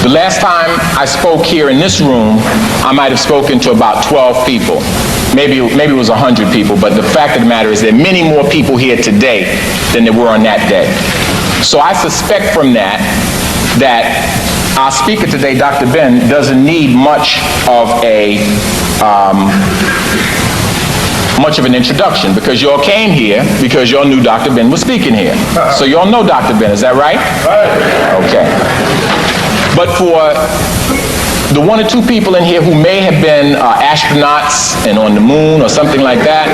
The last time I spoke here in this room, I might have spoken to about 12 people. Maybe it was 100 people, but the fact of the matter is there are many more people here today than there were on that day. So I suspect from that our speaker today, Dr. Ben, doesn't need much of an introduction, because y'all came here because y'all knew Dr. Ben was speaking here. So y'all know Dr. Ben, is that right? Okay. But for the one or two people in here who may have been astronauts and on the moon or something like that,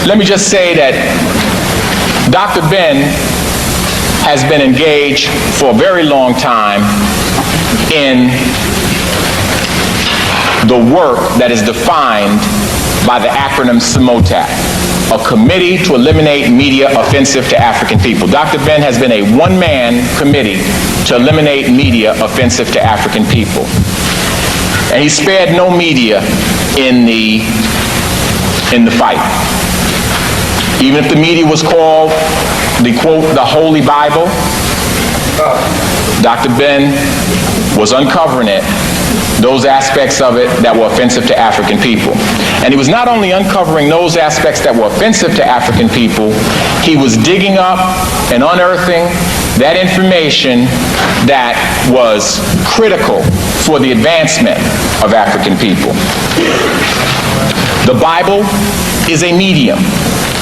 let me just say that Dr. Ben has been engaged for a very long time in the work that is defined by the acronym CEMOTAP, a committee to eliminate media offensive to African people. Dr. Ben has been a one-man committee to eliminate media offensive to African people. And he spared no media in the fight. Even if the media was called the quote, the Holy Bible, Dr. Ben was uncovering it, those aspects of it that were offensive to African people. And he was not only uncovering those aspects that were offensive to African people, he was digging up and unearthing that information that was critical for the advancement of African people. The Bible is a medium.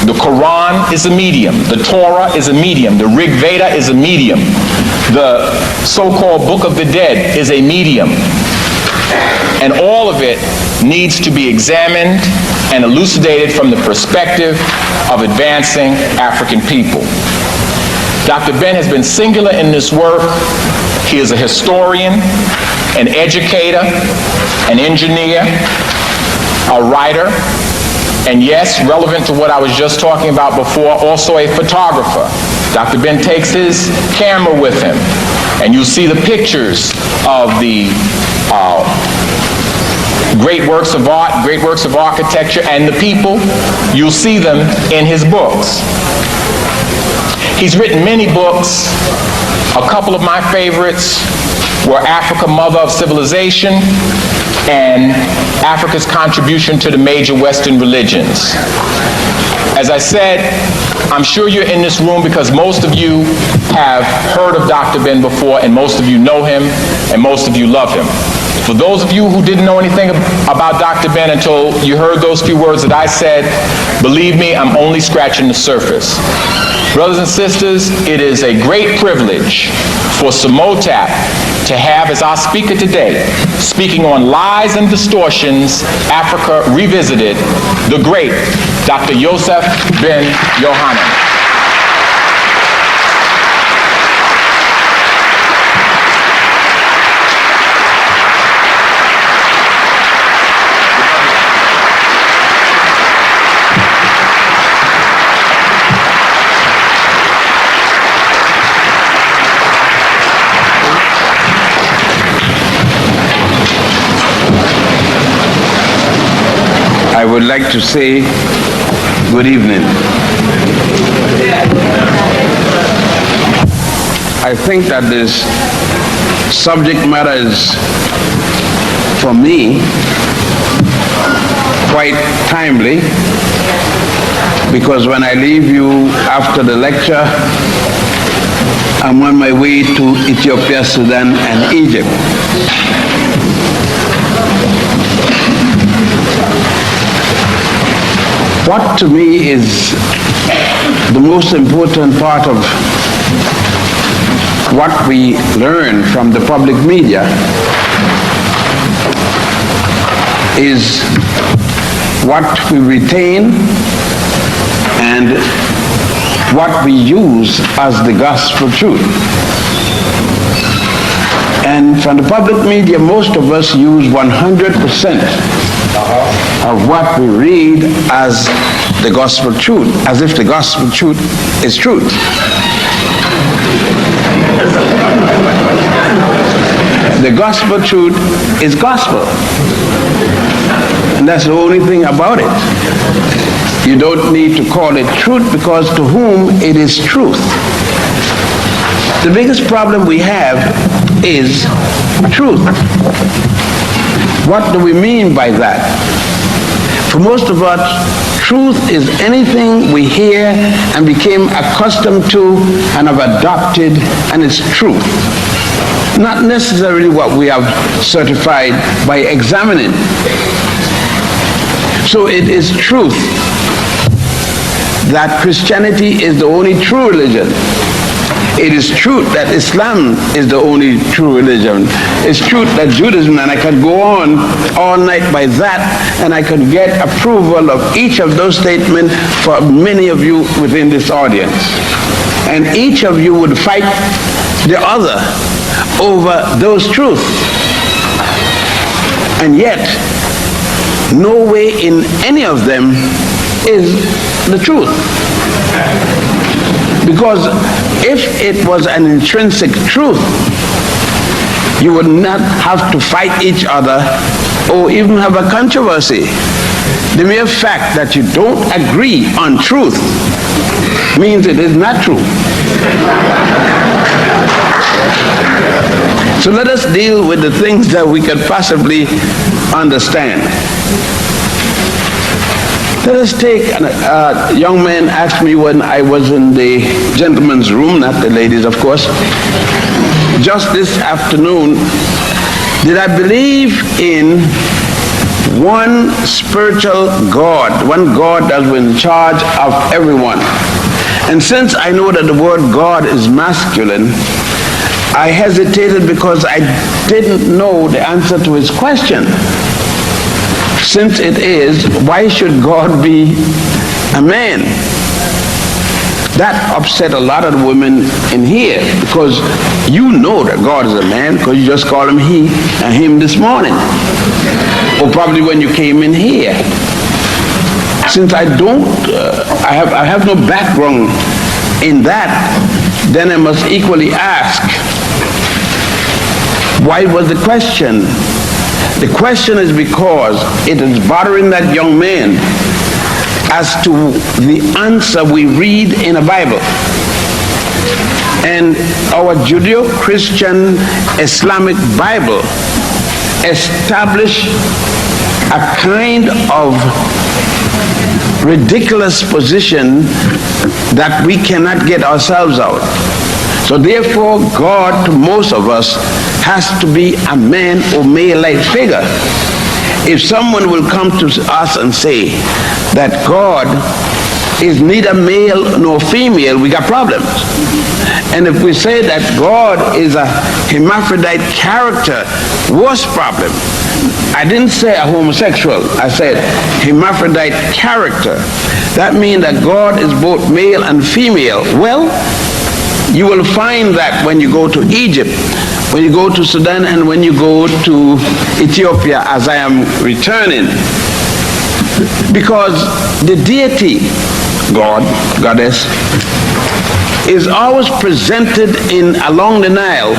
The Quran is a medium. The Torah is a medium. The Rig Veda is a medium. The so-called Book of the Dead is a medium. And all of it needs to be examined and elucidated from the perspective of advancing African people. Dr. Ben has been singular in this work. He is a historian, an educator, an engineer, a writer, and yes, relevant to what I was just talking about before, also a photographer. Dr. Ben takes his camera with him, and you'll see the pictures of the great works of art, great works of architecture, and the people. You'll see them in his books. He's written many books. A couple of my favorites were Africa, Mother of Civilization, and Africa's Contribution to the Major Western Religions. As I said, I'm sure you're in this room because most of you have heard of Dr. Ben before, and most of you know him, and most of you love him. For those of you who didn't know anything about Dr. Ben until you heard those few words that I said, believe me, I'm only scratching the surface. Brothers and sisters, it is a great privilege for CEMOTAP to have as our speaker today, speaking on Lies and Distortions, Africa Revisited, the great Dr. Yosef Ben-Jochannan. I would like to say good evening. I think that this subject matter is, for me, quite timely, because when I leave you after the lecture, I'm on my way to Ethiopia, Sudan, and Egypt. What to me is the most important part of what we learn from the public media is what we retain and what we use as the gospel truth. And from the public media, most of us use 100% of what we read as the gospel truth, as if the gospel truth is truth. The gospel truth is gospel. And that's the only thing about it. You don't need to call it truth, because to whom it is truth. The biggest problem we have is truth. What do we mean by that? For most of us, truth is anything we hear and became accustomed to and have adopted, and it's truth. Not necessarily what we have certified by examining. So it is truth that Christianity is the only true religion. It is truth that Islam is the only true religion. It's truth that Judaism, and I could go on all night by that, and I could get approval of each of those statements for many of you within this audience. And each of you would fight the other over those truths. And yet, no way in any of them is the truth. Because if it was an intrinsic truth, you would not have to fight each other or even have a controversy. The mere fact that you don't agree on truth means it is not true. So let us deal with the things that we can possibly understand. Let us take, a young man asked me when I was in the gentleman's room, not the ladies, of course, just this afternoon, did I believe in one spiritual God, one God that was in charge of everyone? And since I know that the word God is masculine, I hesitated because I didn't know the answer to his question. Since it is, why should God be a man? That upset a lot of the women in here, because you know that God is a man because you just called him he and him this morning, or probably when you came in here. Since I don't, I have no background in that, then I must equally ask, why was the question? The question is because it is bothering that young man as to the answer we read in a Bible. And our Judeo-Christian Islamic Bible established a kind of ridiculous position that we cannot get ourselves out. So therefore, God, to most of us, has to be a man or male-like figure. If someone will come to us and say that God is neither male nor female, we got problems. And if we say that God is a hermaphrodite character, worse problem. I didn't say a homosexual, I said hermaphrodite character. That means that God is both male and female. Well, you will find that when you go to Egypt, when you go to Sudan, and when you go to Ethiopia, as I am returning. Because the deity, God, goddess, is always presented along the Nile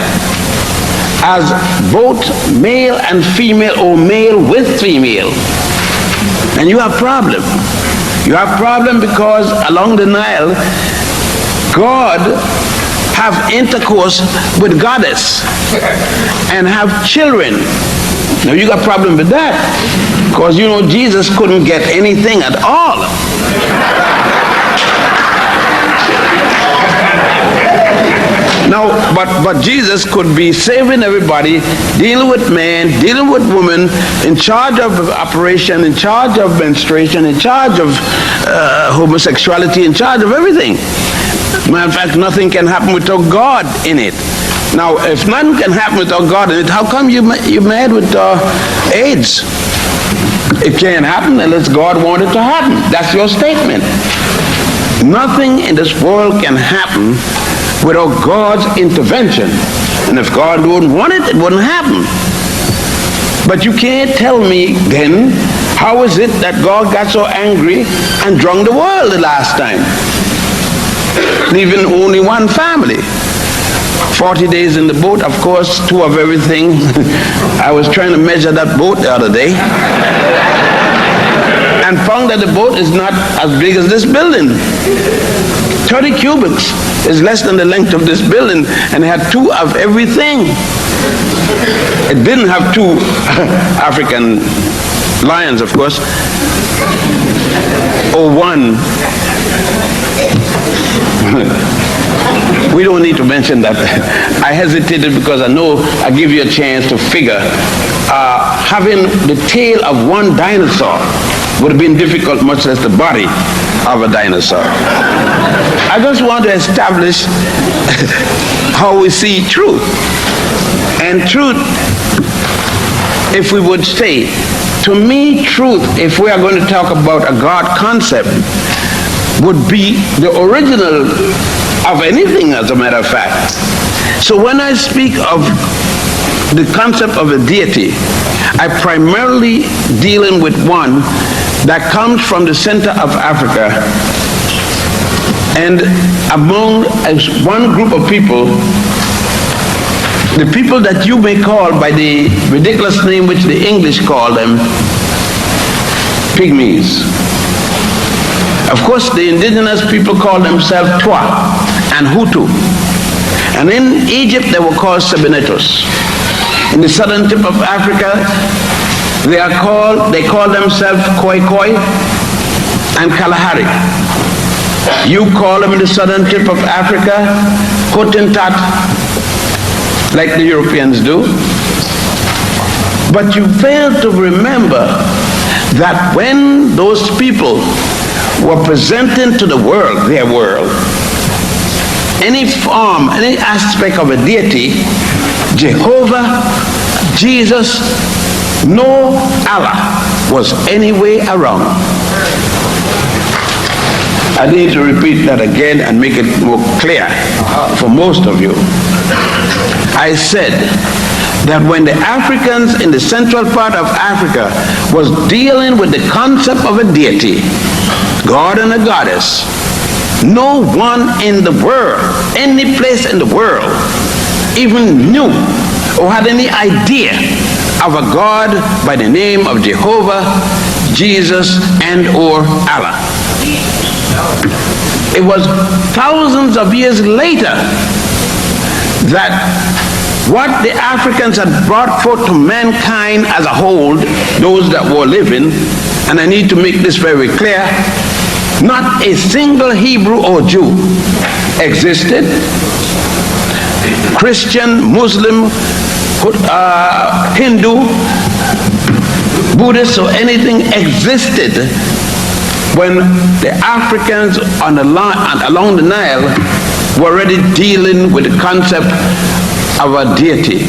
as both male and female, or male with female. And you have problem. You have problem because along the Nile, God have intercourse with goddess and have children. Now you got a problem with that, because you know Jesus couldn't get anything at all. Now, but Jesus could be saving everybody, dealing with man, dealing with woman, in charge of operation, in charge of menstruation, in charge of homosexuality, in charge of everything. Matter of fact, nothing can happen without God in it. Now, if nothing can happen without God in it, how come you're mad with AIDS? It can't happen unless God wanted to happen. That's your statement. Nothing in this world can happen without God's intervention. And if God wouldn't want it, it wouldn't happen. But you can't tell me then, how is it that God got so angry and drunk the world the last time? Leaving only one family. 40 days in the boat, of course, 2 of everything. I was trying to measure that boat the other day and found that the boat is not as big as this building. 30 cubits is less than the length of this building, and it had 2 of everything. It didn't have 2 African lions, of course, or 1. We don't need to mention that. I hesitated because I know I give you a chance to figure. Having the tail of 1 dinosaur would have been difficult, much less the body of a dinosaur. I just want to establish how we see truth. And truth, if we would say, to me, truth, if we are going to talk about a God concept, would be the original of anything, as a matter of fact. So when I speak of the concept of a deity, I primarily dealing with one that comes from the center of Africa, and among one group of people, the people that you may call by the ridiculous name which the English call them, pygmies. Of course, the indigenous people call themselves Twa and Hutu. And in Egypt, they were called Sebenetos. In the southern tip of Africa, they call themselves Khoi Khoi and Kalahari. You call them in the southern tip of Africa Hottentot, like the Europeans do. But you fail to remember that when those people were presenting to the world, their world, any form, any aspect of a deity, Jehovah, Jesus, no Allah was anywhere around. I need to repeat that again and make it more clear for most of you. I said that when the Africans in the central part of Africa was dealing with the concept of a deity, God and a goddess, no one in the world, any place in the world, even knew or had any idea of a God by the name of Jehovah, Jesus, and or Allah. It was thousands of years later that what the Africans had brought forth to mankind as a whole, those that were living, and I need to make this very clear, not a single Hebrew or Jew existed. Christian, Muslim, Hindu, Buddhist, or anything existed when the Africans along the Nile were already dealing with the concept of a deity.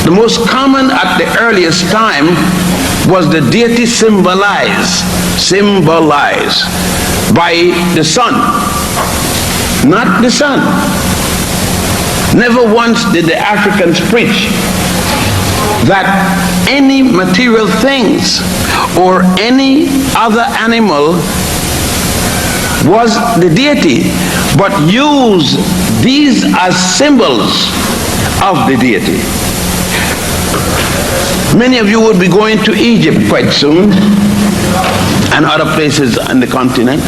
The most common at the earliest time was the deity symbolized by the sun, not the sun. Never once did the Africans preach that any material things or any other animal was the deity, but use these as symbols of the deity. Many of you will be going to Egypt quite soon and other places on the continent,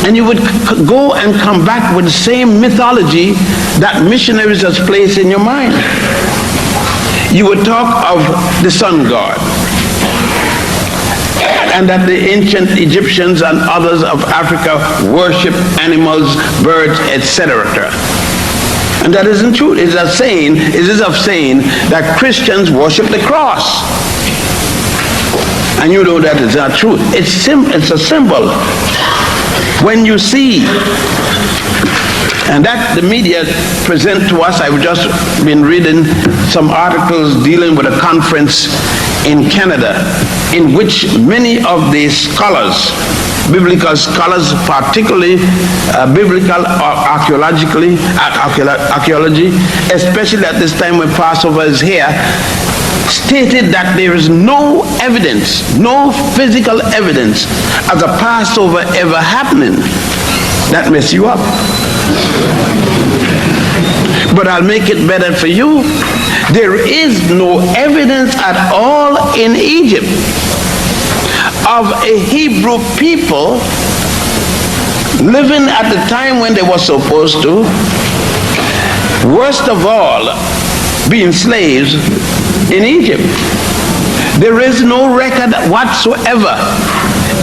and you would go and come back with the same mythology that missionaries has placed in your mind. You would talk of the sun god, and that the ancient Egyptians and others of Africa worship animals, birds, etc. And that isn't true. It is of saying that Christians worship the cross. And you know that is not true. It's a symbol. When you see, and that the media present to us, I've just been reading some articles dealing with a conference in Canada in which many of the scholars, biblical scholars, particularly biblical archaeology, especially at this time when Passover is here, stated that there is no evidence, no physical evidence of a Passover ever happening. That messes you up. But I'll make it better for you. There is no evidence at all in Egypt of a Hebrew people living at the time when they were supposed to, worst of all, being slaves in Egypt. There is no record whatsoever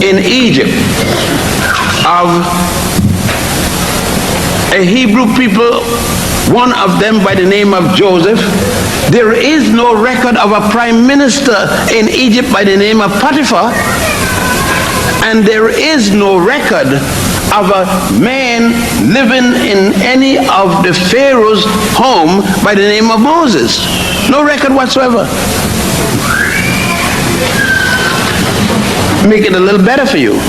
in Egypt of a Hebrew people, one of them by the name of Joseph. There is no record of a prime minister in Egypt by the name of Potiphar. And there is no record of a man living in any of the Pharaoh's home by the name of Moses. No record whatsoever. Make it a little better for you.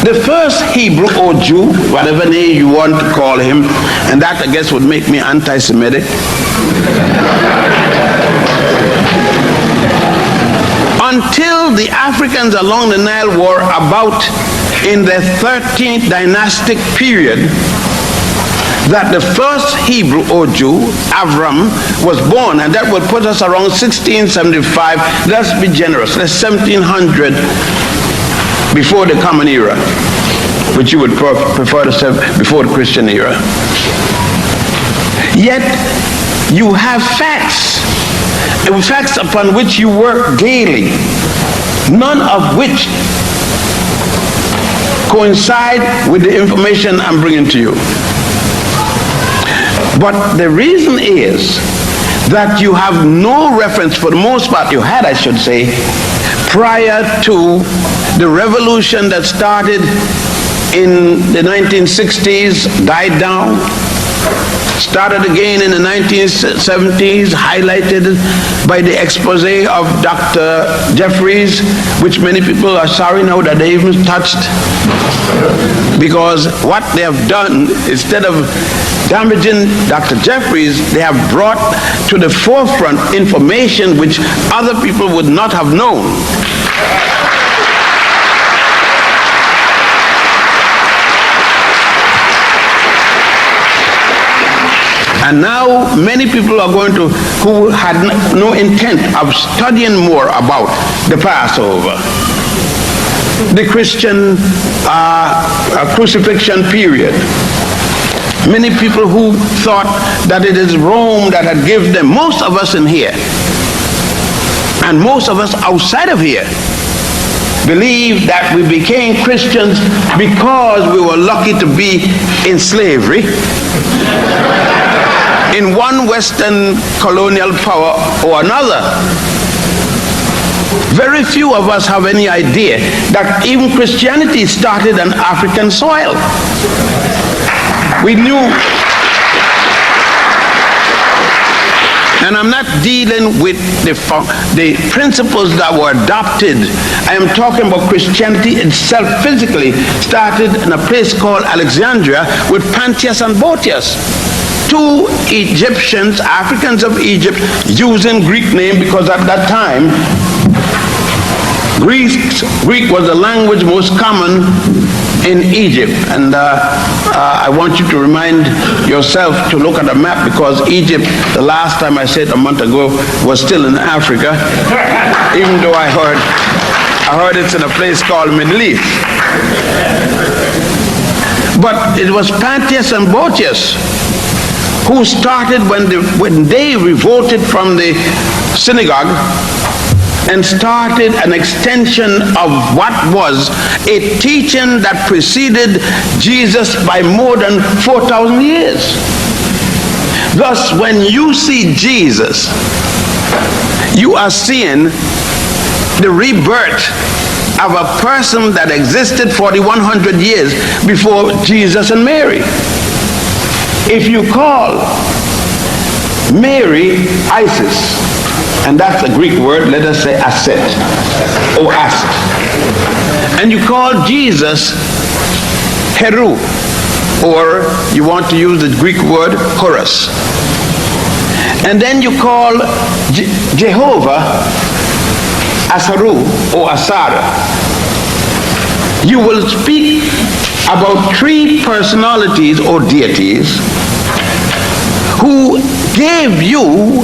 The first Hebrew or Jew, whatever name you want to call him, and that I guess would make me anti-Semitic, until the Africans along the Nile were about in the 13th dynastic period, that the first Hebrew or Jew, Avram, was born, and that would put us around 1675. Let's be generous. Let's 1700 before the Common Era, which you would prefer to say before the Christian era. Yet you have facts, facts upon which you work daily, none of which coincide with the information I'm bringing to you. But the reason is that you have no reference, for the most part you had, I should say, prior to the revolution that started in the 1960s, died down, started again in the 1970s, highlighted by the expose of Dr. Jeffries, which many people are sorry now that they even touched, because what they have done, instead of damaging Dr. Jeffries, they have brought to the forefront information which other people would not have known. And now many people are going to, who had no intent of studying more about the Passover, the Christian crucifixion period. Many people who thought that it is Rome that had given them, most of us in here, and most of us outside of here, believe that we became Christians because we were lucky to be in slavery in one Western colonial power or another. Very few of us have any idea that even Christianity started on African soil. We knew, and I'm not dealing with the principles that were adopted. I am talking about Christianity itself physically started in a place called Alexandria with Pantius and Boetius, two Egyptians, Africans of Egypt, using Greek name because at that time Greek was the language most common in Egypt. And I want you to remind yourself to look at the map, because Egypt, the last time I said a month ago, was still in Africa, even though I heard it's in a place called Middle East. But it was Pantius and Boetius who started when they revolted from the synagogue and started an extension of what was a teaching that preceded Jesus by more than 4,000 years. Thus, when you see Jesus, you are seeing the rebirth of a person that existed 4,100 years before Jesus and Mary. If you call Mary Isis, and that's a Greek word, let us say Aset, or Ast, and you call Jesus Heru, or you want to use the Greek word Horus, and then you call Jehovah Asaru or Asara, you will speak about three personalities or deities who gave you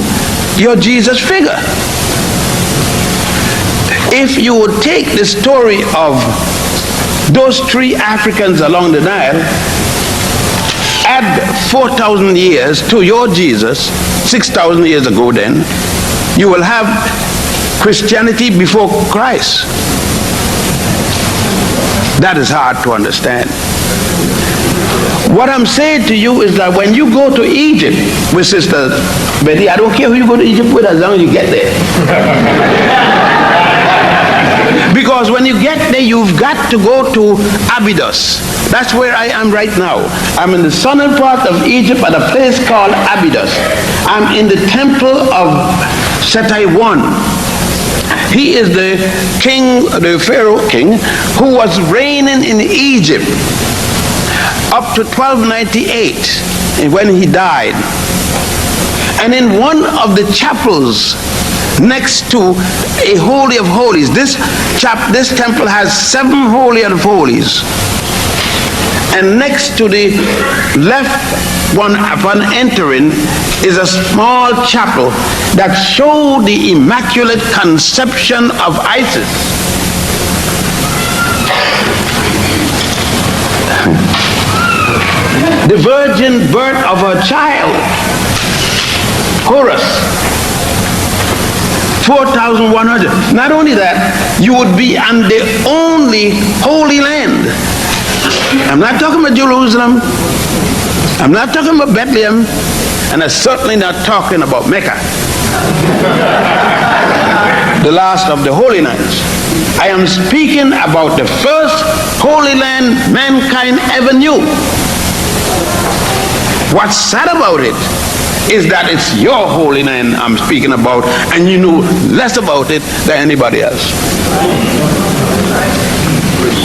your Jesus figure. If you would take the story of Those 3 Africans along the Nile, add 4,000 years to your Jesus, 6,000 years ago then, you will have Christianity before Christ. That is hard to understand. What I'm saying to you is that when you go to Egypt with Sister Betty, I don't care who you go to Egypt with as long as you get there. Because when you get there, you've got to go to Abydos. That's where I am right now. I'm in the southern part of Egypt at a place called Abydos. I'm in the temple of Setai I. He is the king, the Pharaoh king, who was reigning in Egypt up to 1298 when he died. And in one of the chapels next to a Holy of Holies, this temple has 7 Holy of Holies. And next to the left one upon entering is a small chapel that showed the Immaculate Conception of Isis. The virgin birth of her child, Horus. 4,100. Not only that, you would be on the only holy land. I'm not talking about Jerusalem. I'm not talking about Bethlehem. And I'm certainly not talking about Mecca, the last of the holy lands. I am speaking about the first holy land mankind ever knew. What's sad about it is that it's your holy land I'm speaking about, and you know less about it than anybody else.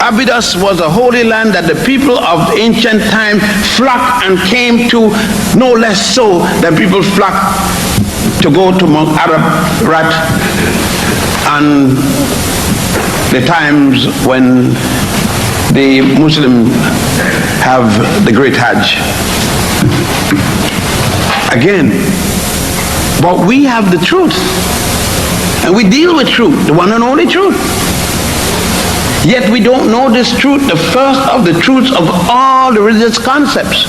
Abydos was a holy land that the people of ancient time flocked and came to, no less so than people flocked to go to Mount Ararat and the times when the Muslims have the great Hajj. Again, but we have the truth, and we deal with truth, the one and only truth. Yet we don't know this truth, the first of the truths of all the religious concepts.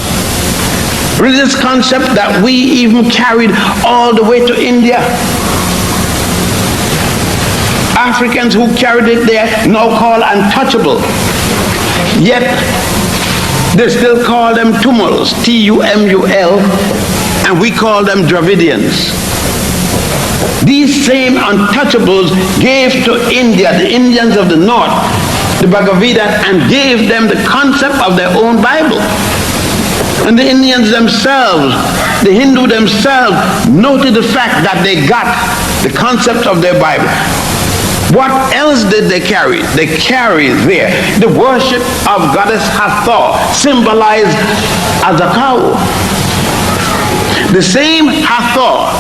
Religious concepts that we even carried all the way to India. Africans who carried it there now call untouchable. Yet they still call them Tumul, T-U-M-U-L, and we call them Dravidians. These same untouchables gave to India, the Indians of the north, the Bhagavad Gita, and gave them the concept of their own Bible. And the Indians themselves, the Hindu themselves, noted the fact that they got the concept of their Bible. What else did they carry? They carried there the worship of goddess Hathor, symbolized as a cow. The same Hathor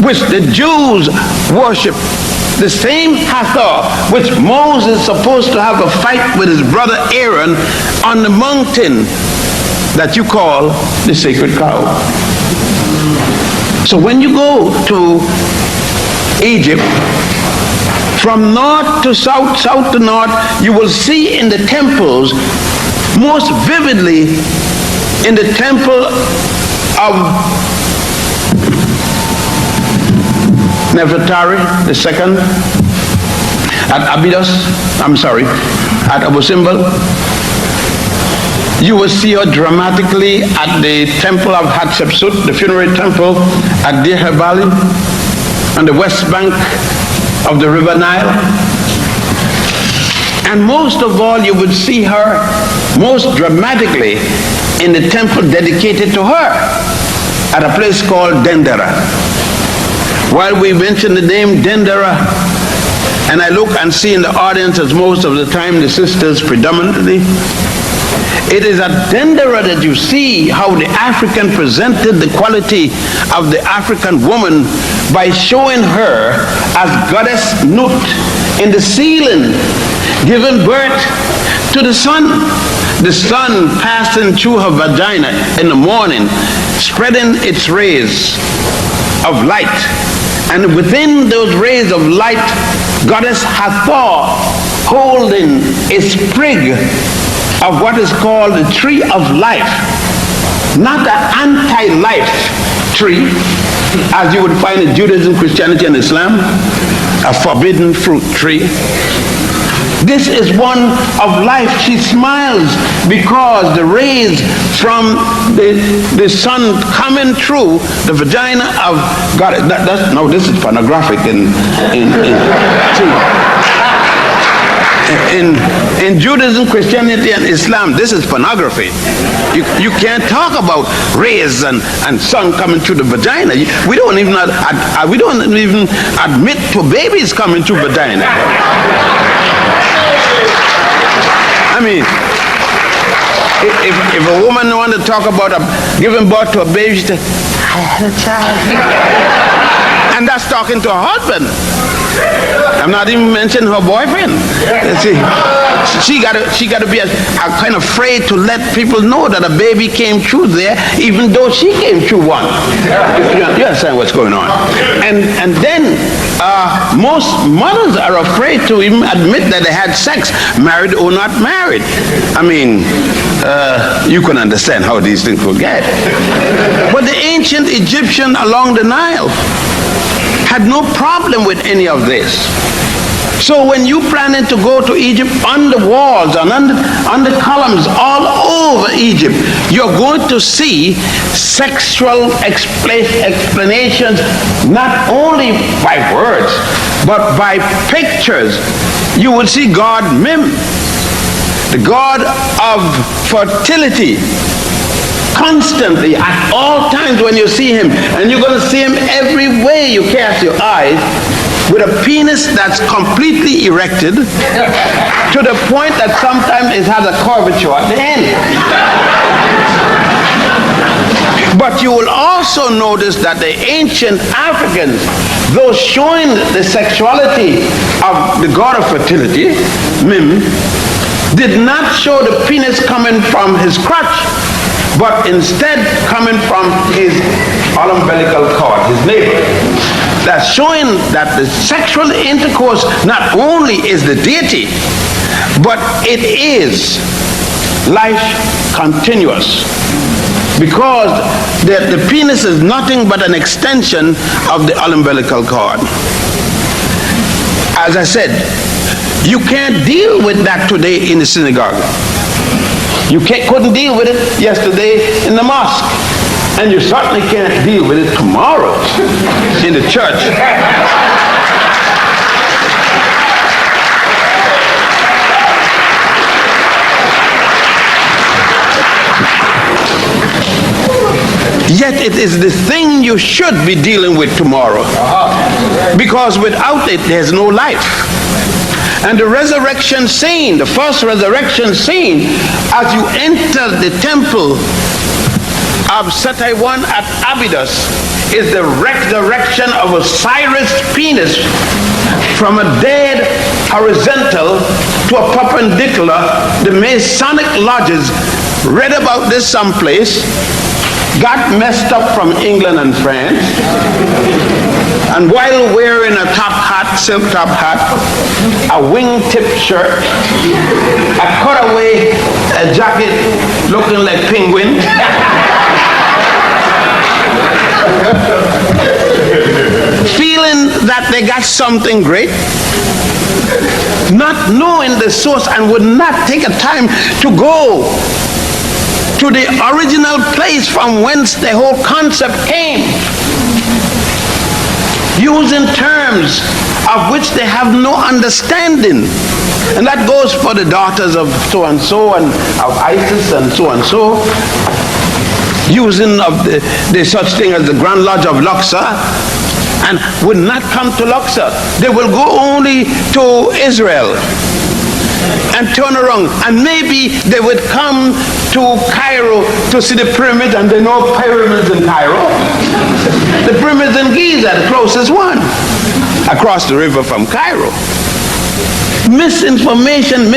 which the Jews worship, the same Hathor which Moses is supposed to have a fight with his brother Aaron on the mountain that you call the sacred cow. So when you go to Egypt, from north to south, south to north, you will see in the temples, most vividly in the temple of Nefertari II at Abydos, at Abu Simbel. You will see her dramatically at the temple of Hatshepsut, the funerary temple at Nile Valley, on the west bank of the river Nile. And most of all, you would see her most dramatically in the temple dedicated to her at a place called Dendera. While we mention the name Dendera, and I look and see in the audience, as most of the time the sisters predominantly, it is at Dendera that you see how the African presented the quality of the African woman by showing her as goddess Nut in the ceiling, giving birth to the sun. The sun passing through her vagina in the morning, spreading its rays of light. And within those rays of light, goddess Hathor holding a sprig of what is called the tree of life, not an anti-life tree, as you would find in Judaism, Christianity, and Islam, a forbidden fruit tree. This is one of life. She smiles because the rays from the sun coming through the vagina of God. No, this is pornographic in Judaism, Christianity, and Islam. This is pornography. You can't talk about rays and sun coming through the vagina. We don't even admit to babies coming through vagina. I mean, if a woman wants to talk about giving birth to a baby, she says, I had a child. And that's talking to her husband. I'm not even mentioning her boyfriend. See, she got to be a kind of afraid to let people know that a baby came through there, even though she came through one. You understand what's going on? And then most mothers are afraid to even admit that they had sex, married or not married. I mean, you can understand how these things will get. But the ancient Egyptian along the Nile had no problem with any of this. So when you planning to go to Egypt, on the walls and on the columns all over Egypt, you're going to see sexual explanations, not only by words, but by pictures. You will see God Mim, the God of fertility, constantly, at all times when you see him, and you're going to see him every way you cast your eyes, with a penis that's completely erected to the point that sometimes it has a curvature at the end. But you will also notice that the ancient Africans, though showing the sexuality of the god of fertility, Mim, did not show the penis coming from his crotch, but instead coming from his umbilical cord, his navel. That's showing that the sexual intercourse not only is the deity, but it is life continuous. Because the penis is nothing but an extension of the umbilical cord. As I said, you can't deal with that today in the synagogue. You couldn't deal with it yesterday in the mosque. And you certainly can't deal with it tomorrow in the church. Yet it is the thing you should be dealing with tomorrow. Because without it, there's no life. And the resurrection scene, the first resurrection scene, as you enter the temple of Setiwan at Abydos, is the resurrection of Osiris' penis from a dead horizontal to a perpendicular. The Masonic lodges read about this someplace, got messed up from England and France, and while wearing a top hat, silk top hat, a wingtip shirt, a cutaway jacket looking like penguin, feeling that they got something great, not knowing the source, and would not take a time to go to the original place from whence the whole concept came, using terms of which they have no understanding. And that goes for the daughters of so-and-so and of Isis and so-and-so, using of the such thing as the Grand Lodge of Luxor, and would not come to Luxor. They will go only to Israel and turn around, and maybe they would come to Cairo to see the pyramids, and they know pyramids in Cairo. The pyramids in Giza, the closest one, across the river from Cairo. Misinformation,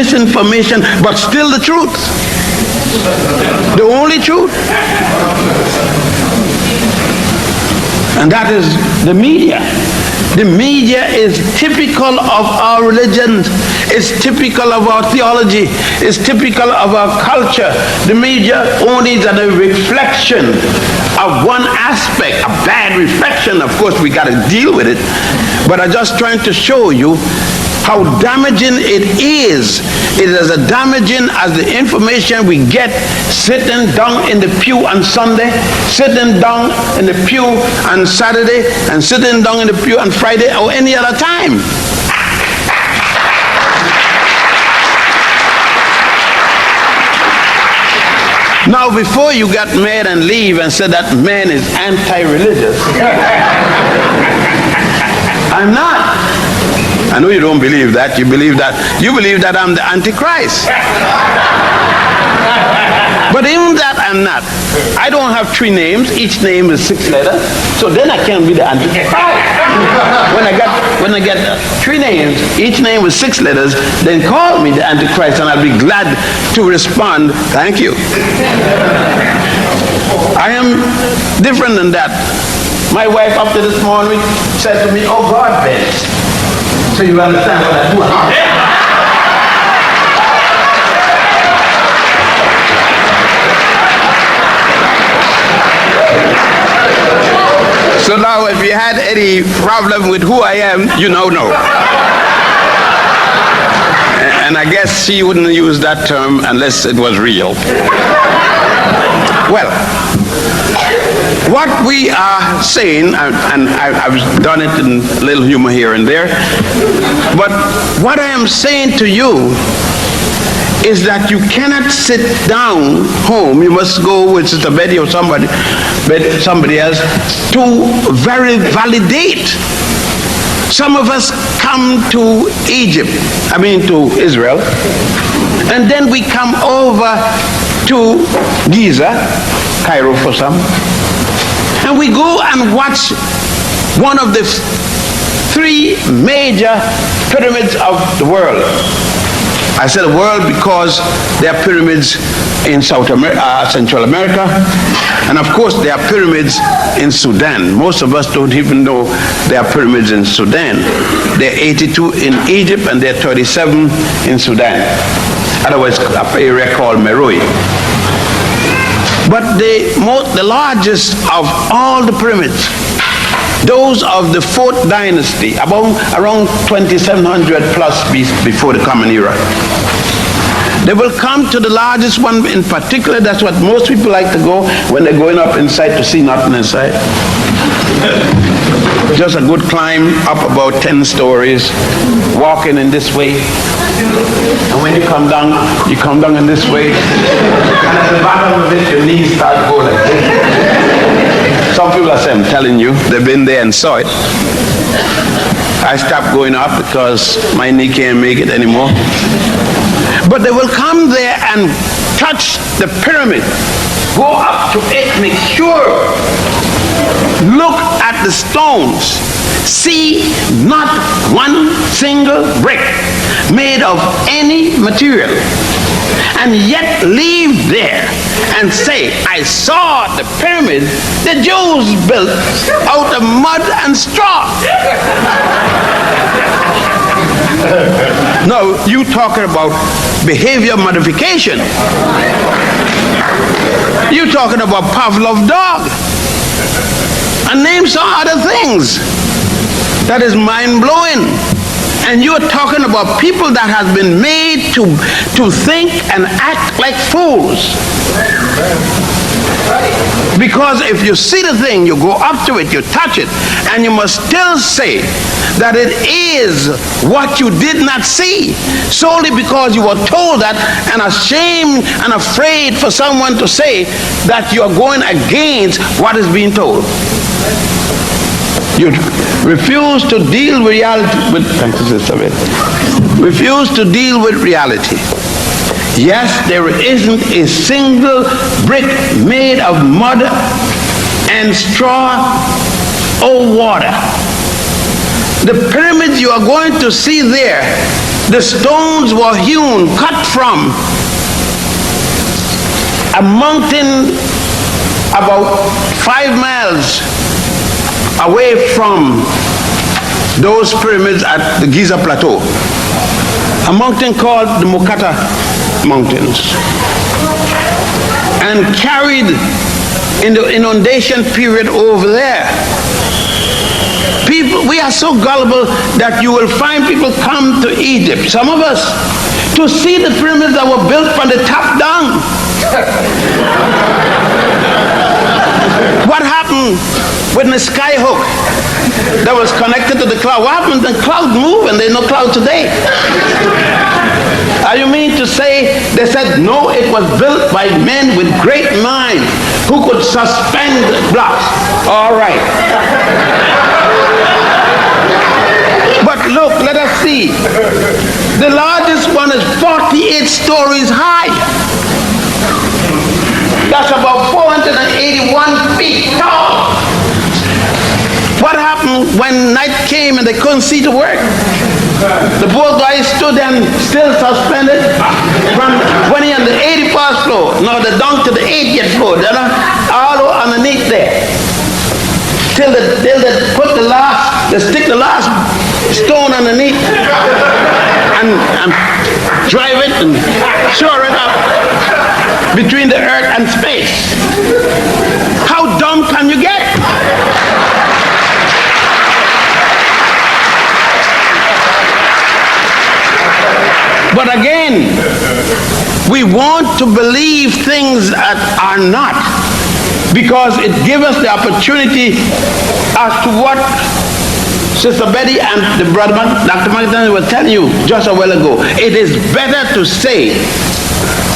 but still the truth. The only truth. And that is the media. The media is typical of our religion. It's typical of our theology. It's typical of our culture. The media only is a reflection of one aspect, a bad reflection. Of course, we got to deal with it. But I'm just trying to show you how damaging it is. It is as damaging as the information we get sitting down in the pew on Sunday, sitting down in the pew on Saturday, and sitting down in the pew on Friday or any other time. Now, before you got mad and leave and said that man is anti-religious, I'm not. I know you don't believe that. You believe that I'm the Antichrist. But even that I'm not. I don't have 3 names. Each name is 6 letters. So then I can't be the Antichrist. When I get 3 names, each name is 6 letters, then call me the Antichrist, and I'll be glad to respond. Thank you. I am different than that. My wife up to this morning said to me, "Oh God, Ben." So you understand what I do? So now if you had any problem with who I am, you now know. And I guess she wouldn't use that term unless it was real. Well, what we are saying, and I've done it in a little humor here and there, but what I am saying to you is that you cannot sit down home. You must go with Sister Betty or somebody else to validate. Some of us come to to Israel, and then we come over to Giza, Cairo for some, and we go and watch one of the 3 major pyramids of the world. I said the world because there are pyramids in Central America, and of course there are pyramids in Sudan. Most of us don't even know there are pyramids in Sudan. There are 82 in Egypt and there are 37 in Sudan. Otherwise, an area called Meroe. But the largest of all the pyramids, those of the 4th dynasty, around 2700 plus before the Common Era. They will come to the largest one in particular. That's what most people like to go when they're going up inside to see nothing inside. Just a good climb up about 10 stories, walking in this way. And when you come down in this way. And at the bottom of it, your knees start going like this. Some people are saying, I'm telling you, they've been there and saw it. I stopped going up because my knee can't make it anymore. But they will come there and touch the pyramid, go up to it, make sure, look at the stones, see not one single brick made of any material, and yet leave there and say, I saw the pyramid the Jews built out of mud and straw. No, you talking about behavior modification. You talking about Pavlov dog. And name some other things. That is mind-blowing. And you're talking about people that have been made to think and act like fools. Because if you see the thing, you go up to it, you touch it, and you must still say that it is what you did not see, solely because you were told that, and ashamed and afraid for someone to say that you are going against what is being told. You refuse to deal with reality. Refuse to deal with reality. Yes, there isn't a single brick made of mud and straw or water. The pyramids you are going to see there, the stones were hewn, cut from a mountain about 5 miles away from those pyramids at the Giza Plateau, a mountain called the Mokata Mountains, and carried in the inundation period over there. People, we are so gullible that you will find people come to Egypt, some of us, to see the pyramids that were built from the top down. What happened with the sky hook that was connected to the cloud? What happened? The cloud moved and there's no cloud today. You mean to say, they said, no, it was built by men with great mind who could suspend blocks. All right. But look, let us see. The largest one is 48 stories high. That's about 481 feet tall. What happened when night came and they couldn't see to work? The poor guy stood and still suspended from when he on the 81st floor, no, the down to the 80th floor, all underneath there. Till they put they stick the last stone underneath and drive it and shore it up between the earth and space. How dumb can you get? But again, we want to believe things that are not, because it gives us the opportunity as to what Sister Betty and the brother Dr. Magdalene were telling you just a while ago. It is better to say,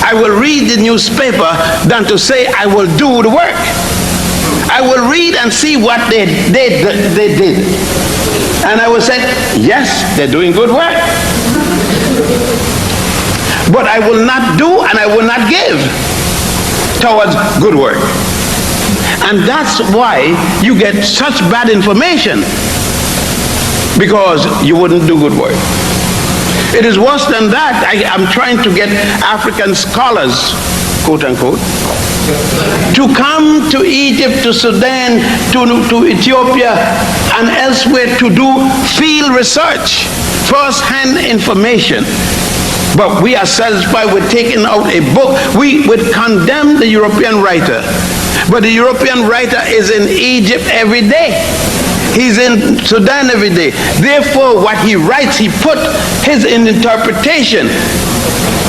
I will read the newspaper, than to say, I will do the work. I will read and see what they did. And I will say, yes, they're doing good work. But I will not do and I will not give towards good work. And that's why you get such bad information, because you wouldn't do good work. It is worse than that. I'm trying to get African scholars, quote unquote, to come to Egypt, to Sudan, to Ethiopia, and elsewhere to do field research, first-hand information. But we are satisfied with taking out a book. We would condemn the European writer. But the European writer is in Egypt every day. He's in Sudan every day. Therefore, what he writes, he put his interpretation.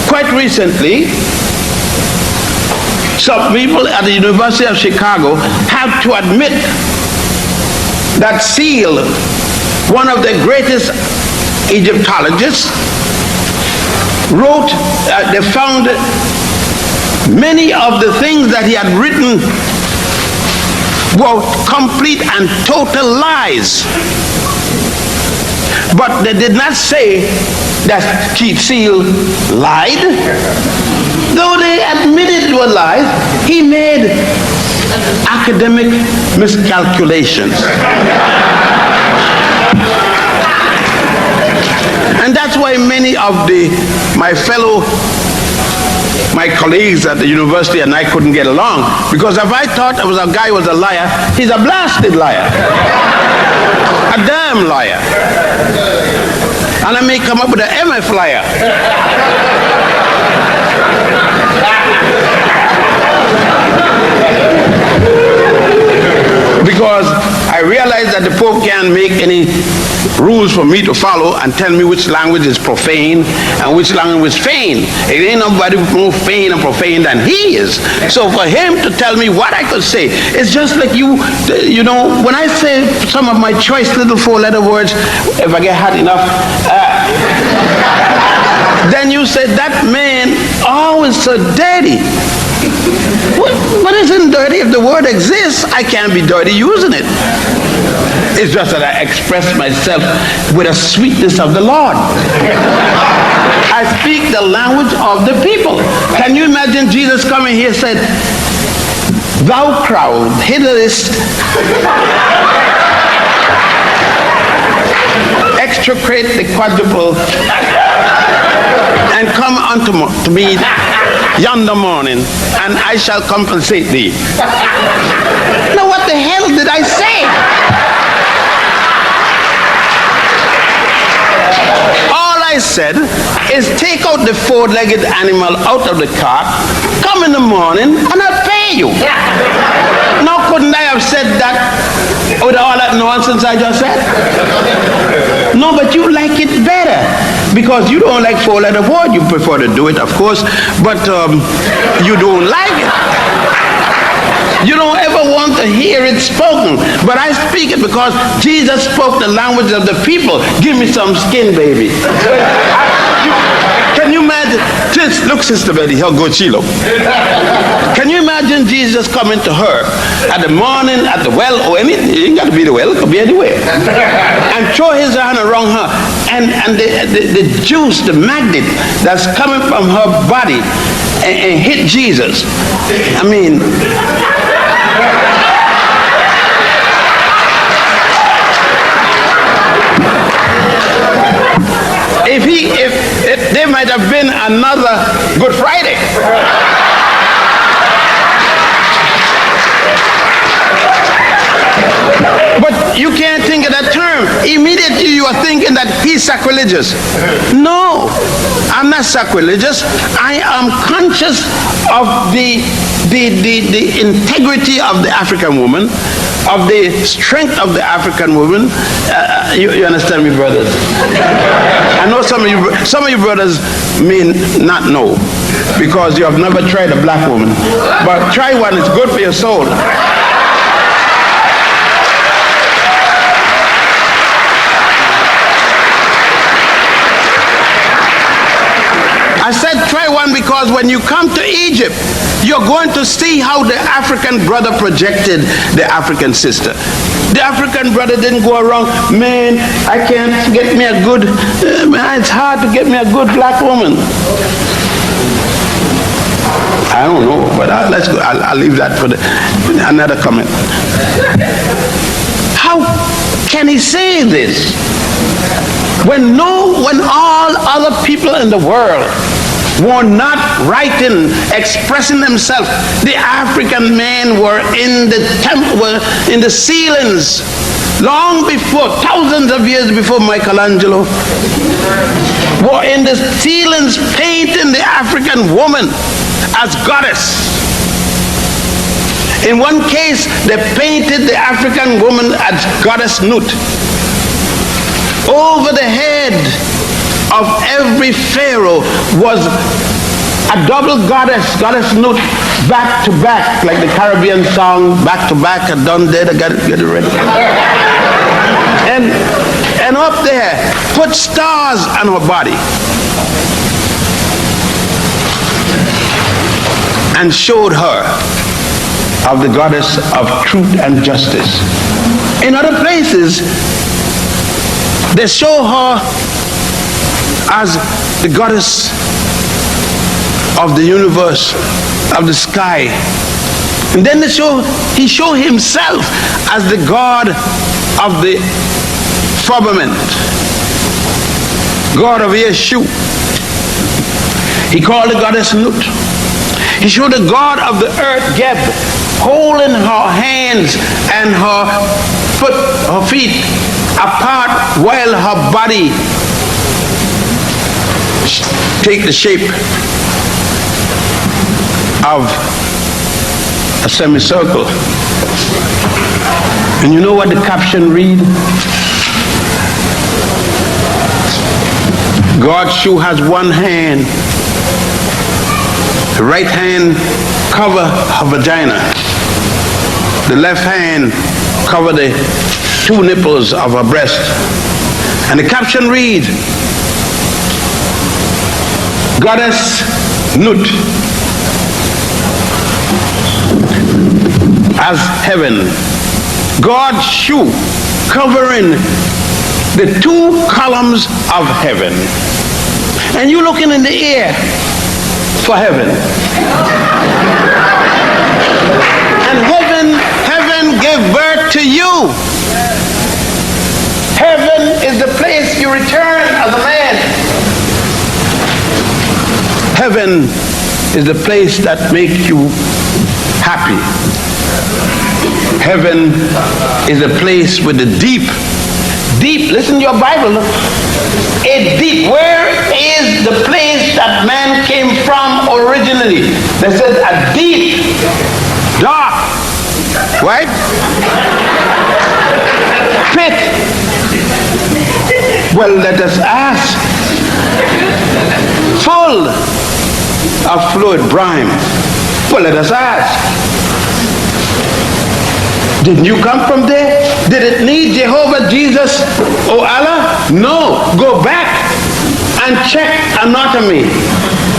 Quite recently, some people at the University of Chicago have to admit that Seal, one of the greatest Egyptologists, wrote, they found many of the things that he had written were complete and total lies. But they did not say that Keith Seal lied. Though they admitted it was lies, he made academic miscalculations. And that's why many of my colleagues at the university and I couldn't get along, because if I thought a guy was a liar, he's a blasted liar. A damn liar. And I may come up with an MF liar. Because I realize that the Pope can't make any rules for me to follow and tell me which language is profane and which language is feigned. It ain't nobody more feigned and profane than he is. So for him to tell me what I could say, it's just like you know, when I say some of my choice little four-letter words, if I get hot enough, then you say, that man always so dirty. What isn't dirty? If the word exists, I can't be dirty using it. It's just that I express myself with a sweetness of the Lord. I speak the language of the people. Can you imagine Jesus coming here and said, thou crowd, hitherest, extricate the quadruple, and come unto me yonder morning, and I shall compensate thee. Now what the hell did I say? All I said is take out the four-legged animal out of the cart, come in the morning, and I'll pay you. Now, couldn't I have said that with all that nonsense I just said? No, but you like it better because you don't like four-letter word. You prefer to do it, of course, but you don't like it. You don't ever want to hear it spoken, but I speak it because Jesus spoke the language of the people. Give me some skin, baby. Can you imagine? Look, Sister Betty, how good she look. Can you imagine Jesus coming to her at the morning, at the well, or anything? It ain't got to be the well, it could be anywhere. And throw his hand around her, and the juice, the magnet that's coming from her body, and hit Jesus. I mean, if there might have been another Good Friday. But you can't think of that term. Immediately you are thinking that he's sacrilegious. No, I'm not sacrilegious. I am conscious of the integrity of the African woman, of the strength of the African woman. You understand me, brothers? I know some of you brothers may not know because you have never tried a black woman. But try one, it's good for your soul. I said try one because when you come to Egypt, you're going to see how the African brother projected the African sister. The African brother didn't go around, man, I can't get me a good, it's hard to get me a good black woman. I don't know, but let's go. I'll leave that for another comment. How can he say this? When all other people in the world were not writing, expressing themselves, the African men were in the temple, were in the ceilings, long before, thousands of years before Michelangelo, were in the ceilings painting the African woman as goddess. In one case, they painted the African woman as goddess Nut. Over the head of every pharaoh was a double goddess Nut, back to back, like the Caribbean song, back to back, I done dead, I got it ready. And up there, put stars on her body. And showed her of the goddess of truth and justice. In other places, they show her as the goddess of the universe, of the sky. And then he showed himself as the God of the firmament, God of Yeshu. He called the goddess Nut. He showed the God of the earth, Geb, holding her hands and her feet apart while her body take the shape of a semicircle. And you know what the caption read? God's shoe has one hand. The right hand cover her vagina. The left hand cover the two nipples of her breast. And the caption read, Goddess Nut as heaven. God's shoe covering the two columns of heaven. And you looking in the air for heaven. And heaven gave birth to you. Heaven is the place you return as a man. Heaven is the place that makes you happy. Heaven is a place with the deep deep. Listen to your Bible. A deep. Where is the place that man came from originally? They said a deep, dark, right? Pit. Well, let us ask. Full of fluid, brine. Well, let us ask. Didn't you come from there? Did it need Jehovah, Jesus, or Allah? No. Go back and check anatomy.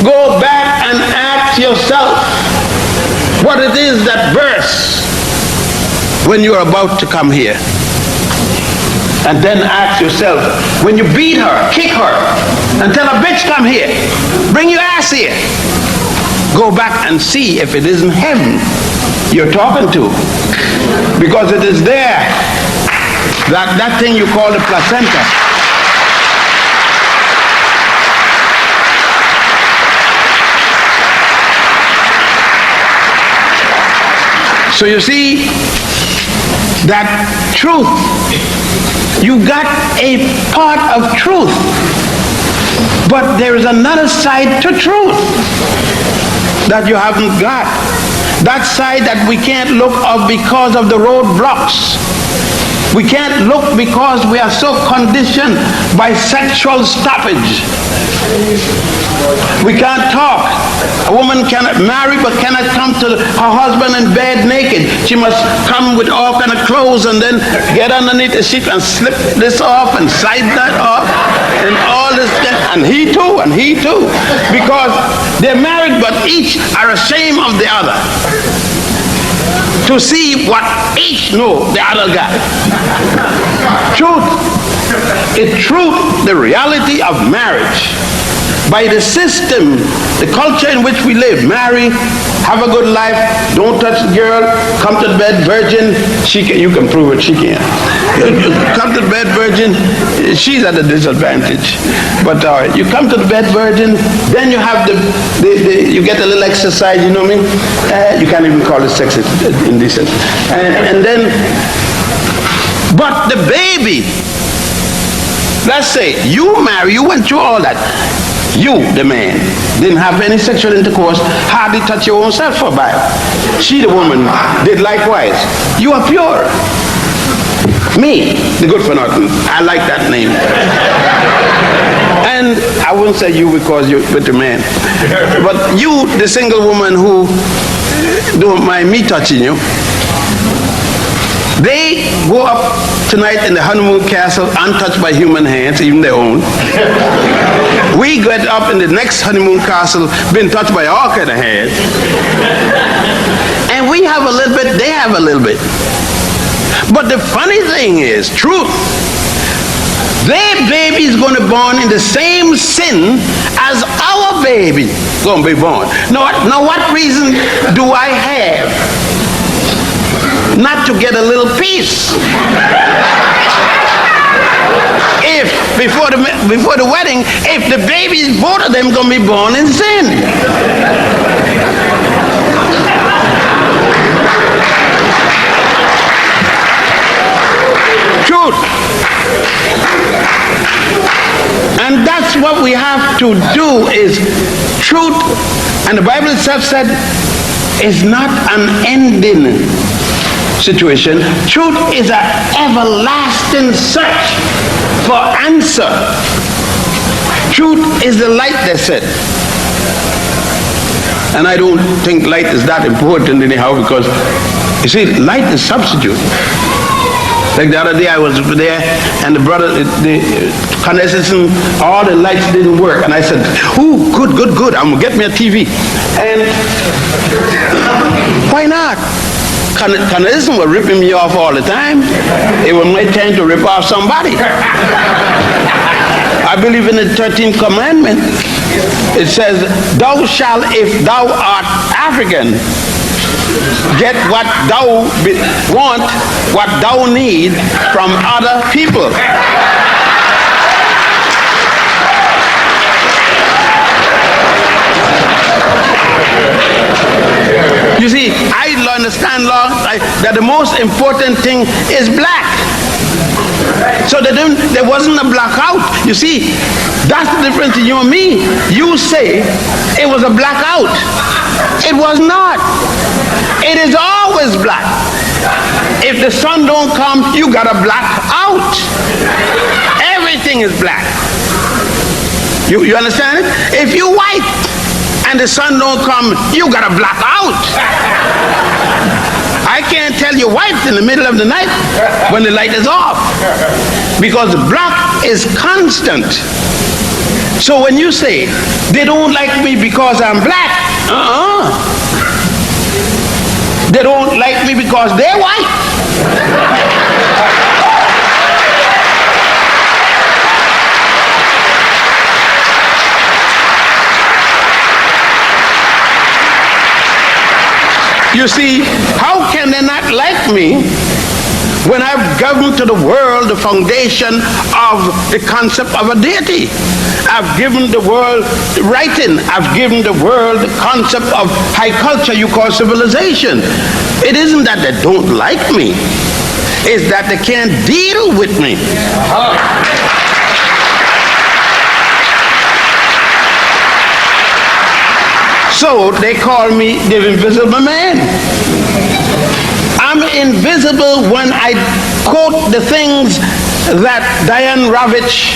Go back and ask yourself what it is that bursts when you're about to come here. And then ask yourself, when you beat her, kick her, and tell her, bitch, come here. Bring your ass here. Go back and see if it isn't heaven you're talking to. Because it is there. That thing you call the placenta. So you see, that truth, you got a part of truth, but there is another side to truth that you haven't got. That side that we can't look of because of the roadblocks. We can't look because we are so conditioned by sexual stoppage. We can't talk. A woman cannot marry but cannot come to her husband in bed naked. She must come with all kind of clothes and then get underneath the sheet and slip this off and slide that off and all this stuff. And he too. Because they're married but each are ashamed of the other to see what each know the other got. Truth. It's truth, the reality of marriage. By the system, the culture in which we live, marry, have a good life, don't touch the girl, come to the bed virgin, you can prove it, she can't. Come to the bed virgin, she's at a disadvantage. But you come to the bed virgin, then you have you get a little exercise, you know what I mean? You can't even call it sex indecent. And then, but the baby, let's say you marry, you went through all that. You, the man, didn't have any sexual intercourse, hardly touch your own self for a while. She, the woman, did likewise. You are pure. Me, the good for nothing. I like that name. And I wouldn't say you because you're with the man. But you, the single woman who don't mind me touching you, they go up tonight in the honeymoon castle untouched by human hands, even their own. We get up in the next honeymoon castle being touched by all kind of hands. And we have a little bit, they have a little bit. But the funny thing is, truth, their baby is going to be born in the same sin as our baby going to be born. Now what reason do I have not to get a little piece? If before the wedding, if the babies, both of them gonna be born in sin. Truth. And that's what we have to do is truth. And the Bible itself said it's not an ending situation. Truth is an everlasting search for answer. Truth is the light, they said. And I don't think light is that important anyhow, because you see, light is substitute. Like the other day I was there and the brother, the condensation, all the lights didn't work. And I said, ooh, good, I'm gonna get me a TV. And why not? Condensation was ripping me off all the time. It was my time to rip off somebody. I believe in the 13th commandment. It says, thou shalt, if thou art African, get what thou want, what thou need from other people. You see, I understand law that the most important thing is black. So there wasn't a blackout. You see, that's the difference in you and me. You say it was a blackout. It was not. It is always black. If the sun don't come, you got a black out. Everything is black. You understand it? If you white and the sun don't come, you got a black out. I can't tell you white in the middle of the night when the light is off, because black is constant. So when you say they don't like me because I'm black, they don't like me because they're white. You see, how can they not like me when I've given to the world the foundation of the concept of a deity? I've given the world writing. I've given the world the concept of high culture you call civilization. It isn't that they don't like me. It's that they can't deal with me. So they call me the invisible man. I'm invisible when I quote the things that Diane Ravitch,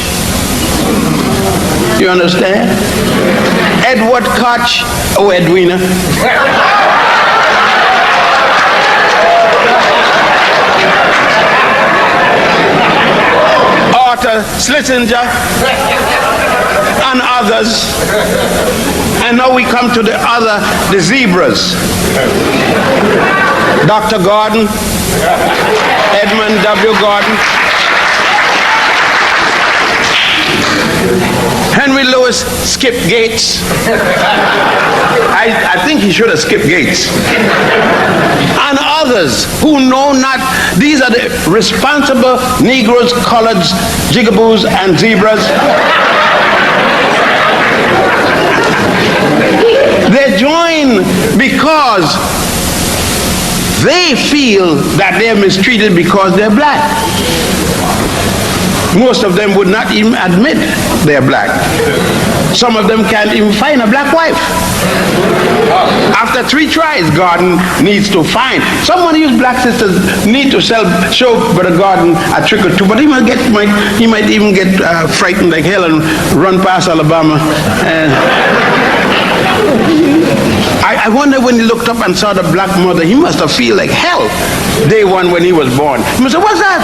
you understand? Edward Koch, Edwina. Arthur Schlesinger and others. And now we come to the zebras. Dr. Gordon, Edmund W. Gordon, Henry Louis Skip Gates. I think he should have skipped Gates. And others who know not. These are the responsible Negroes, coloreds, jigaboos, and zebras. They join because they feel that they're mistreated because they're black. Most of them would not even admit they're black. Some of them can't even find a black wife. After 3 tries, Gordon needs to find. Some of these black sisters need to show Brother Gordon a trick or two, but he might even get frightened like hell and run past Alabama. I wonder when he looked up and saw the black mother, he must have felt like hell day one when he was born. He must say, what's that?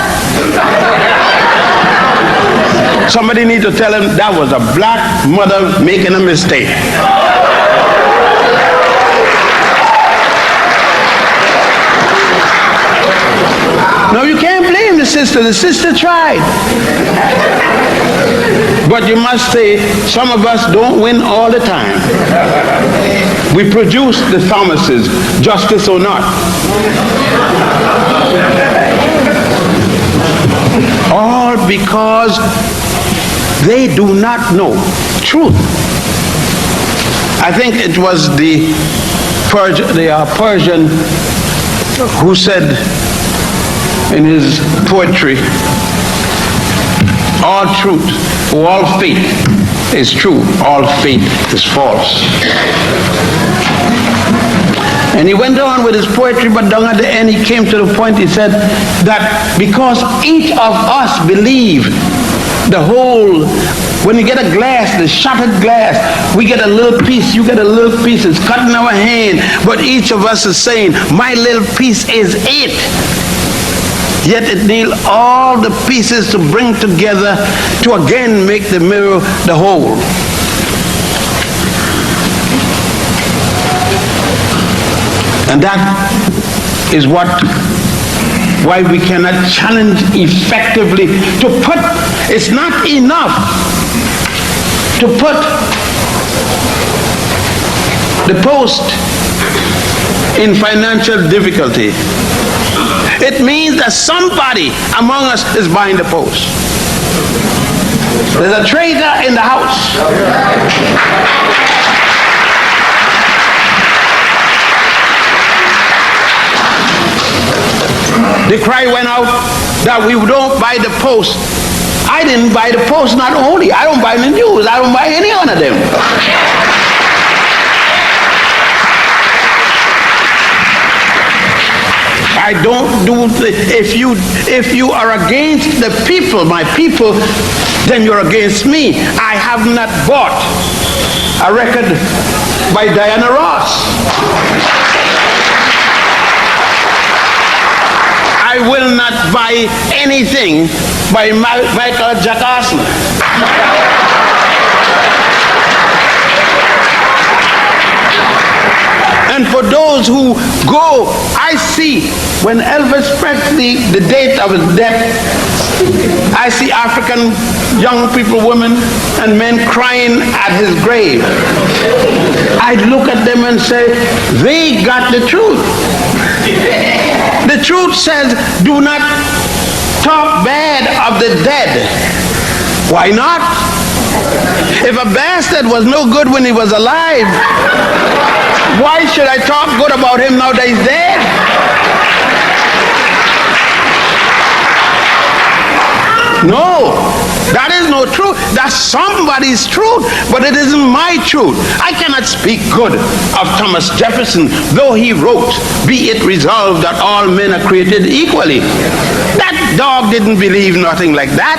Somebody need to tell him that was a black mother making a mistake. No, you can't blame the sister. The sister tried. But you must say, some of us don't win all the time. We produce the Thomases, justice or not. All because they do not know truth. I think it was the Persian who said in his poetry, all truth, all faith is true, all faith is false. And he went on with his poetry, but down at the end he came to the point, he said that because each of us believe the whole, when you get a glass, the shattered glass, we get a little piece, you get a little piece, it's cut in our hand, but each of us is saying, my little piece is it. Yet it needs all the pieces to bring together to again make the mirror the whole. And that is why we cannot challenge effectively to put, it's not enough to put the post in financial difficulty. It means that somebody among us is buying the post. There's a traitor in the house. The cry went out that we don't buy the Post. I didn't buy the Post, not only. I don't buy the news. I don't buy any one of them. I don't do, if you are against the people, my people, then you're against me. I have not bought a record by Diana Ross. I will not buy anything by Michael Jackson. And for those who go, I see when Elvis Presley, the date of his death, I see African young people, women and men crying at his grave. I look at them and say, they got the truth. The truth says, do not talk bad of the dead. Why not? If a bastard was no good when he was alive, why should I talk good about him now that he's dead? No, that is no truth. That's somebody's truth, but it isn't my truth. I cannot speak good of Thomas Jefferson, though he wrote, "Be it resolved that all men are created equally." That dog didn't believe nothing like that.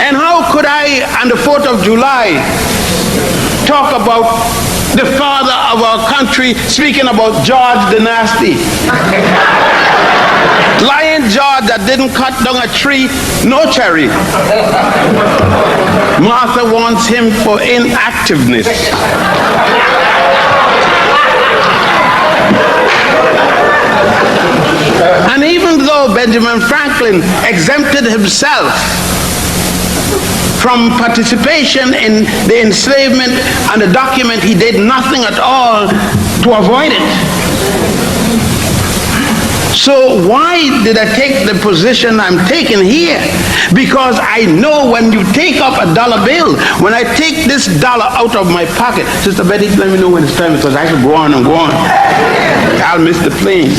And how could I, on the 4th of July, talk about the father of our country, speaking about George the Nasty? Lion George that didn't cut down a tree, no cherry. Martha wants him for inactiveness. And even though Benjamin Franklin exempted himself from participation in the enslavement and the document, he did nothing at all to avoid it. So why did I take the position I'm taking here? Because I know when you take up a dollar bill, when I take this dollar out of my pocket, Sister Betty, let me know when it's time because I should go on and go on. I'll miss the plane.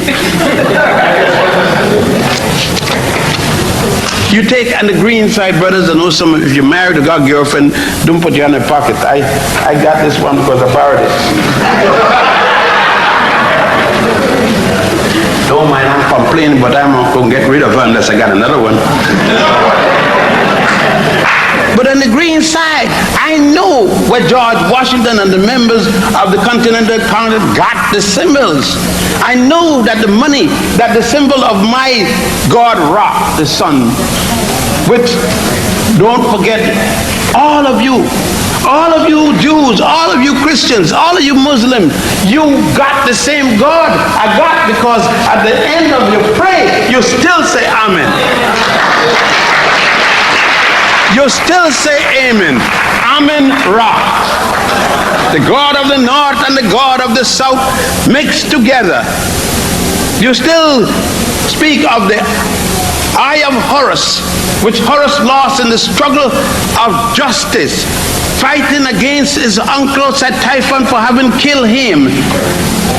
You take on the green side, brothers, I know some of you, if you're married or got a girlfriend, don't put you in your pocket. I got this one because I borrowed it. Don't mind, I'm complaining, but I'm not going to get rid of her unless I got another one. But on the green side, I know where George Washington and the members of the Continental Congress got the symbols. I know that the money, that the symbol of my God Ra, the sun, which, don't forget, all of you Jews, all of you Christians, all of you Muslims, you got the same God I got, because at the end of your prayer, you still say Amen. You still say Amen. Amen Ra. The God of the north and the God of the south mixed together. You still speak of the eye of Horus, which Horus lost in the struggle of justice, fighting against his uncle Typhon for having killed him.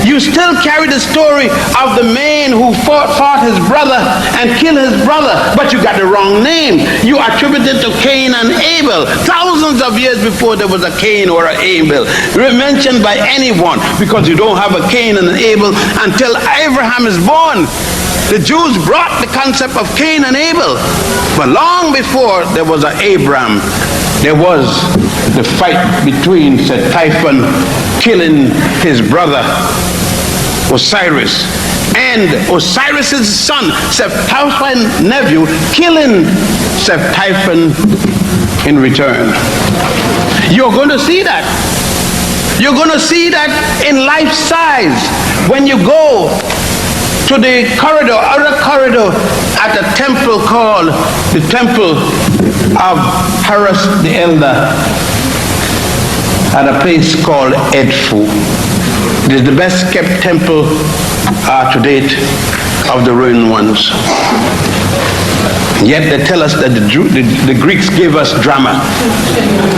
You still carry the story of the man who fought his brother and killed his brother, but you got the wrong name. You attributed to Cain and Abel. Thousands of years before there was a Cain or an Abel mentioned by anyone, because you don't have a Cain and an Abel until Abraham is born. The Jews brought the concept of Cain and Abel, but long before there was an Abraham, there was the fight between Typhon killing his brother Osiris, and Osiris's son, Typhon's nephew, killing Typhon in return. You're going to see that. You're going to see that in life size when you go to the corridor, outer corridor at a temple called the Temple of Horus the Elder, at a place called Edfu. It is the best kept temple to date of the ruined ones. Yet they tell us that the Greeks gave us drama.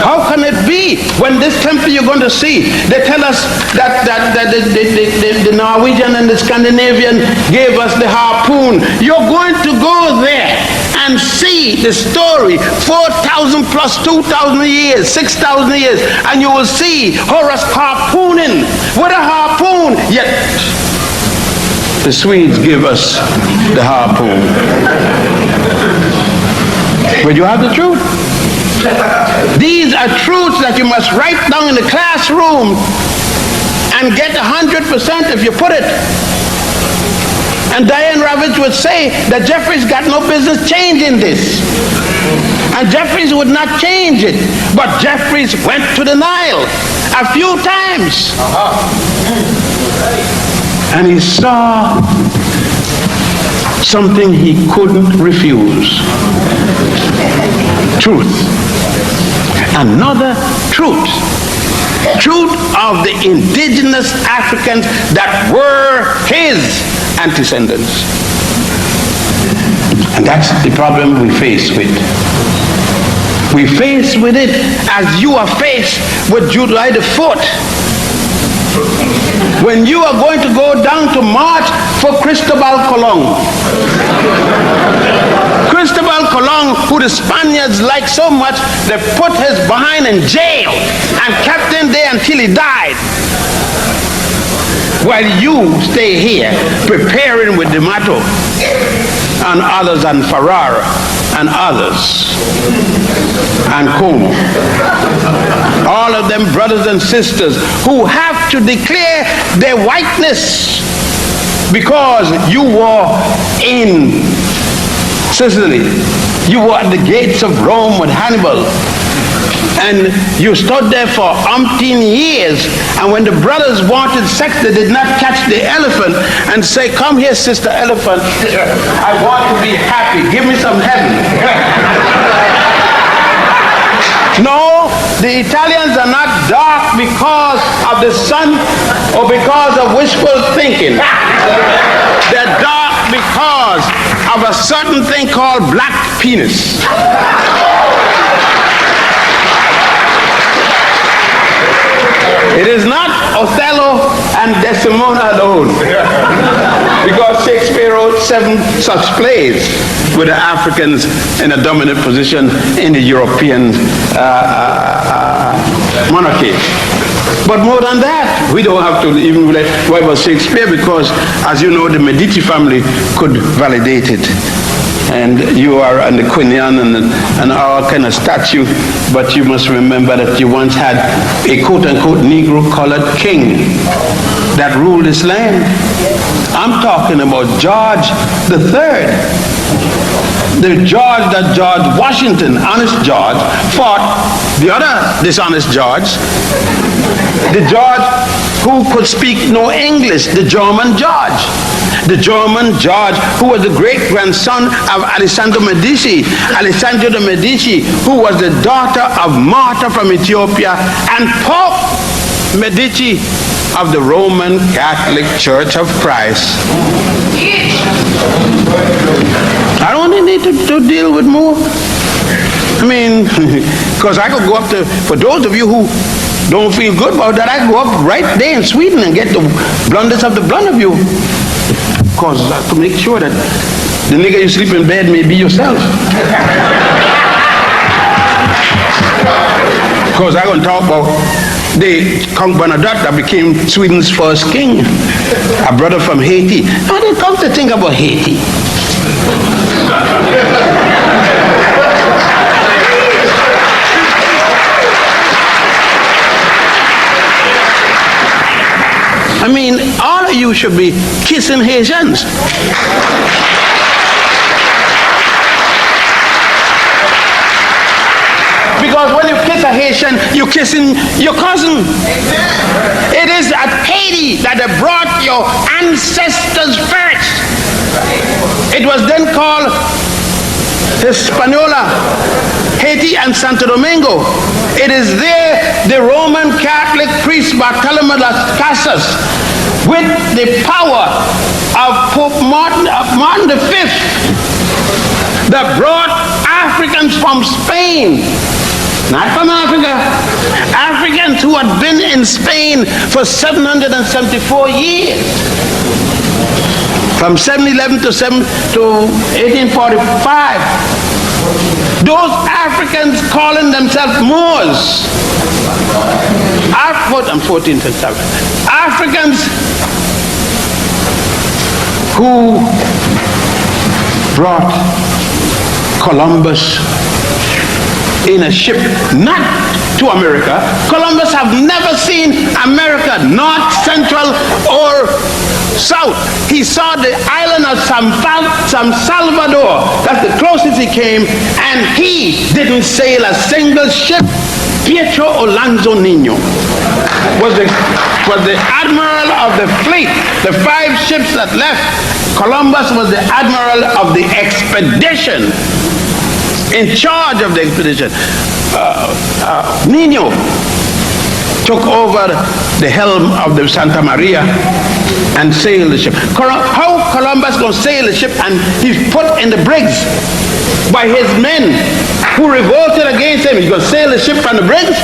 How can it be when this temple you're going to see, they tell us that the Norwegian and the Scandinavian gave us the harpoon. You're going to go there and see the story 4,000 plus 2,000 years, 6,000 years, and you will see Horus harpooning with a harpoon, yet the Swedes give us the harpoon. But you have the truth. These are truths that you must write down in the classroom and get 100% if you put it. And Diane Ravitch would say that Jeffries got no business changing this. And Jeffries would not change it. But Jeffries went to the Nile a few times. And he saw something he couldn't refuse. Truth. Another truth. Truth of the indigenous Africans that were his antecedents. And that's the problem we face with. We face with it as you are faced with July the 4th. When you are going to go down to march for Cristobal Colon. Cristobal Colon, who the Spaniards liked so much, they put his behind in jail and kept him there until he died. While you stay here preparing with D'Amato and others and Ferrara and others and Como. All of them brothers and sisters who have to declare their whiteness because you were in Sicily. You were at the gates of Rome with Hannibal. And you stood there for umpteen years, and when the brothers wanted sex, they did not catch the elephant and say, "Come here, sister elephant, I want to be happy, give me some heaven." No, the Italians are not dark because of the sun or because of wishful thinking. They're dark because of a certain thing called black penis. It is not Othello and Desdemona alone, because Shakespeare wrote 7 such plays with the Africans in a dominant position in the European monarchy. But more than that, we don't have to even worry about Shakespeare because, as you know, the Medici family could validate it. And you are on the Quinian and all kind of statue, but you must remember that you once had a quote-unquote Negro-colored king that ruled this land. I'm talking about George III. The George that George Washington, honest George, fought the other dishonest George. The George who could speak no English, the German George. The German George who was the great-grandson of Alessandro Medici. Alessandro de Medici, who was the daughter of Martha from Ethiopia, and Pope Medici of the Roman Catholic Church of Christ. I don't need to deal with more. I mean, because I could go up to, for those of you who don't feel good about that, I can go up right there in Sweden and get the blunders of the blunt of you. Because I have to make sure that the nigga you sleep in bed may be yourself. Because I'm going to talk about the Count Bernadotte that became Sweden's first king, a brother from Haiti. Now they come to think about Haiti. I mean, all of you should be kissing Haitians. Because when you kiss a Haitian, you're kissing your cousin. It is at Haiti that they brought your ancestors first. It was then called Hispaniola, Haiti and Santo Domingo. It is there the Roman Catholic priest Bartholomew Las Casas, with the power of Pope Martin V, that brought Africans from Spain, not from Africa, Africans who had been in Spain for 774 years. From 711 to 1845. Those Africans calling themselves Moors. I'm 1457. Africans who brought Columbus in a ship, not to America. Columbus have never seen America, north, central, or south. He saw the island of San Salvador. That's the closest he came, and he didn't sail a single ship. Pietro Alonzo Nino was the admiral of the fleet. The 5 ships that left, Columbus was the admiral of the expedition, in charge of the expedition. Nino took over the helm of the Santa Maria and sailed the ship. How Columbus going to sail the ship and he's put in the brigs by his men who revolted against him? He's going to sail the ship from the brigs?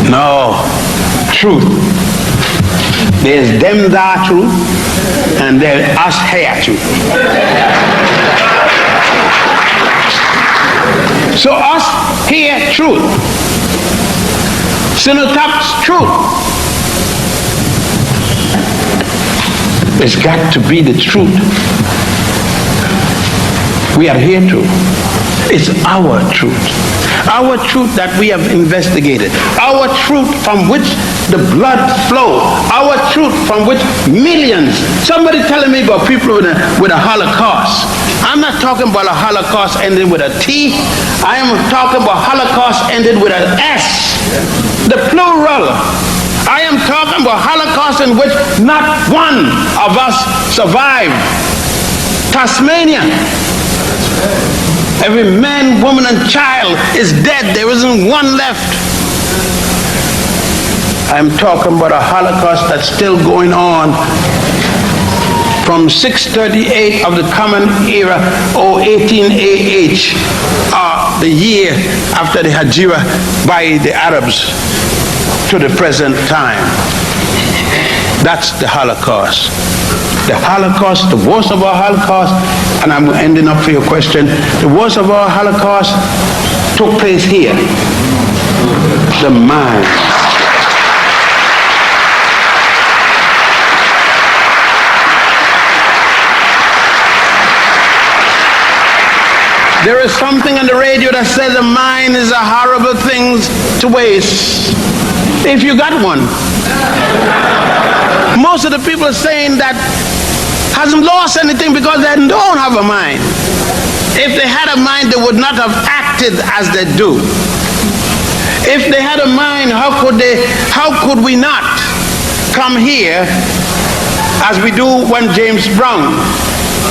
No. Truth. There's them that truth, and there's us here truth. So us here truth. Synotap's truth. It's got to be the truth. We are here to. It's our truth. Our truth that we have investigated. Our truth from which the blood flows. Our truth from which millions. Somebody telling me about people with a Holocaust. I'm not talking about a Holocaust ending with a T. I am talking about Holocaust ended with an S. The plural. I am talking about Holocaust in which not one of us survived. Tasmania. Every man, woman, and child is dead. There isn't one left. I'm talking about a Holocaust that's still going on from 638 of the Common Era, or 18 AH, the year after the Hijra by the Arabs, to the present time. That's the Holocaust. The Holocaust, the worst of our Holocaust, and I'm ending up for your question, the worst of our Holocaust took place here. The mind. There is something on the radio that says the mind is a horrible thing to waste. If you got one. Most of the people are saying that hasn't lost anything because they don't have a mind. If they had a mind, they would not have acted as they do. If they had a mind, how could we not come here as we do when James Brown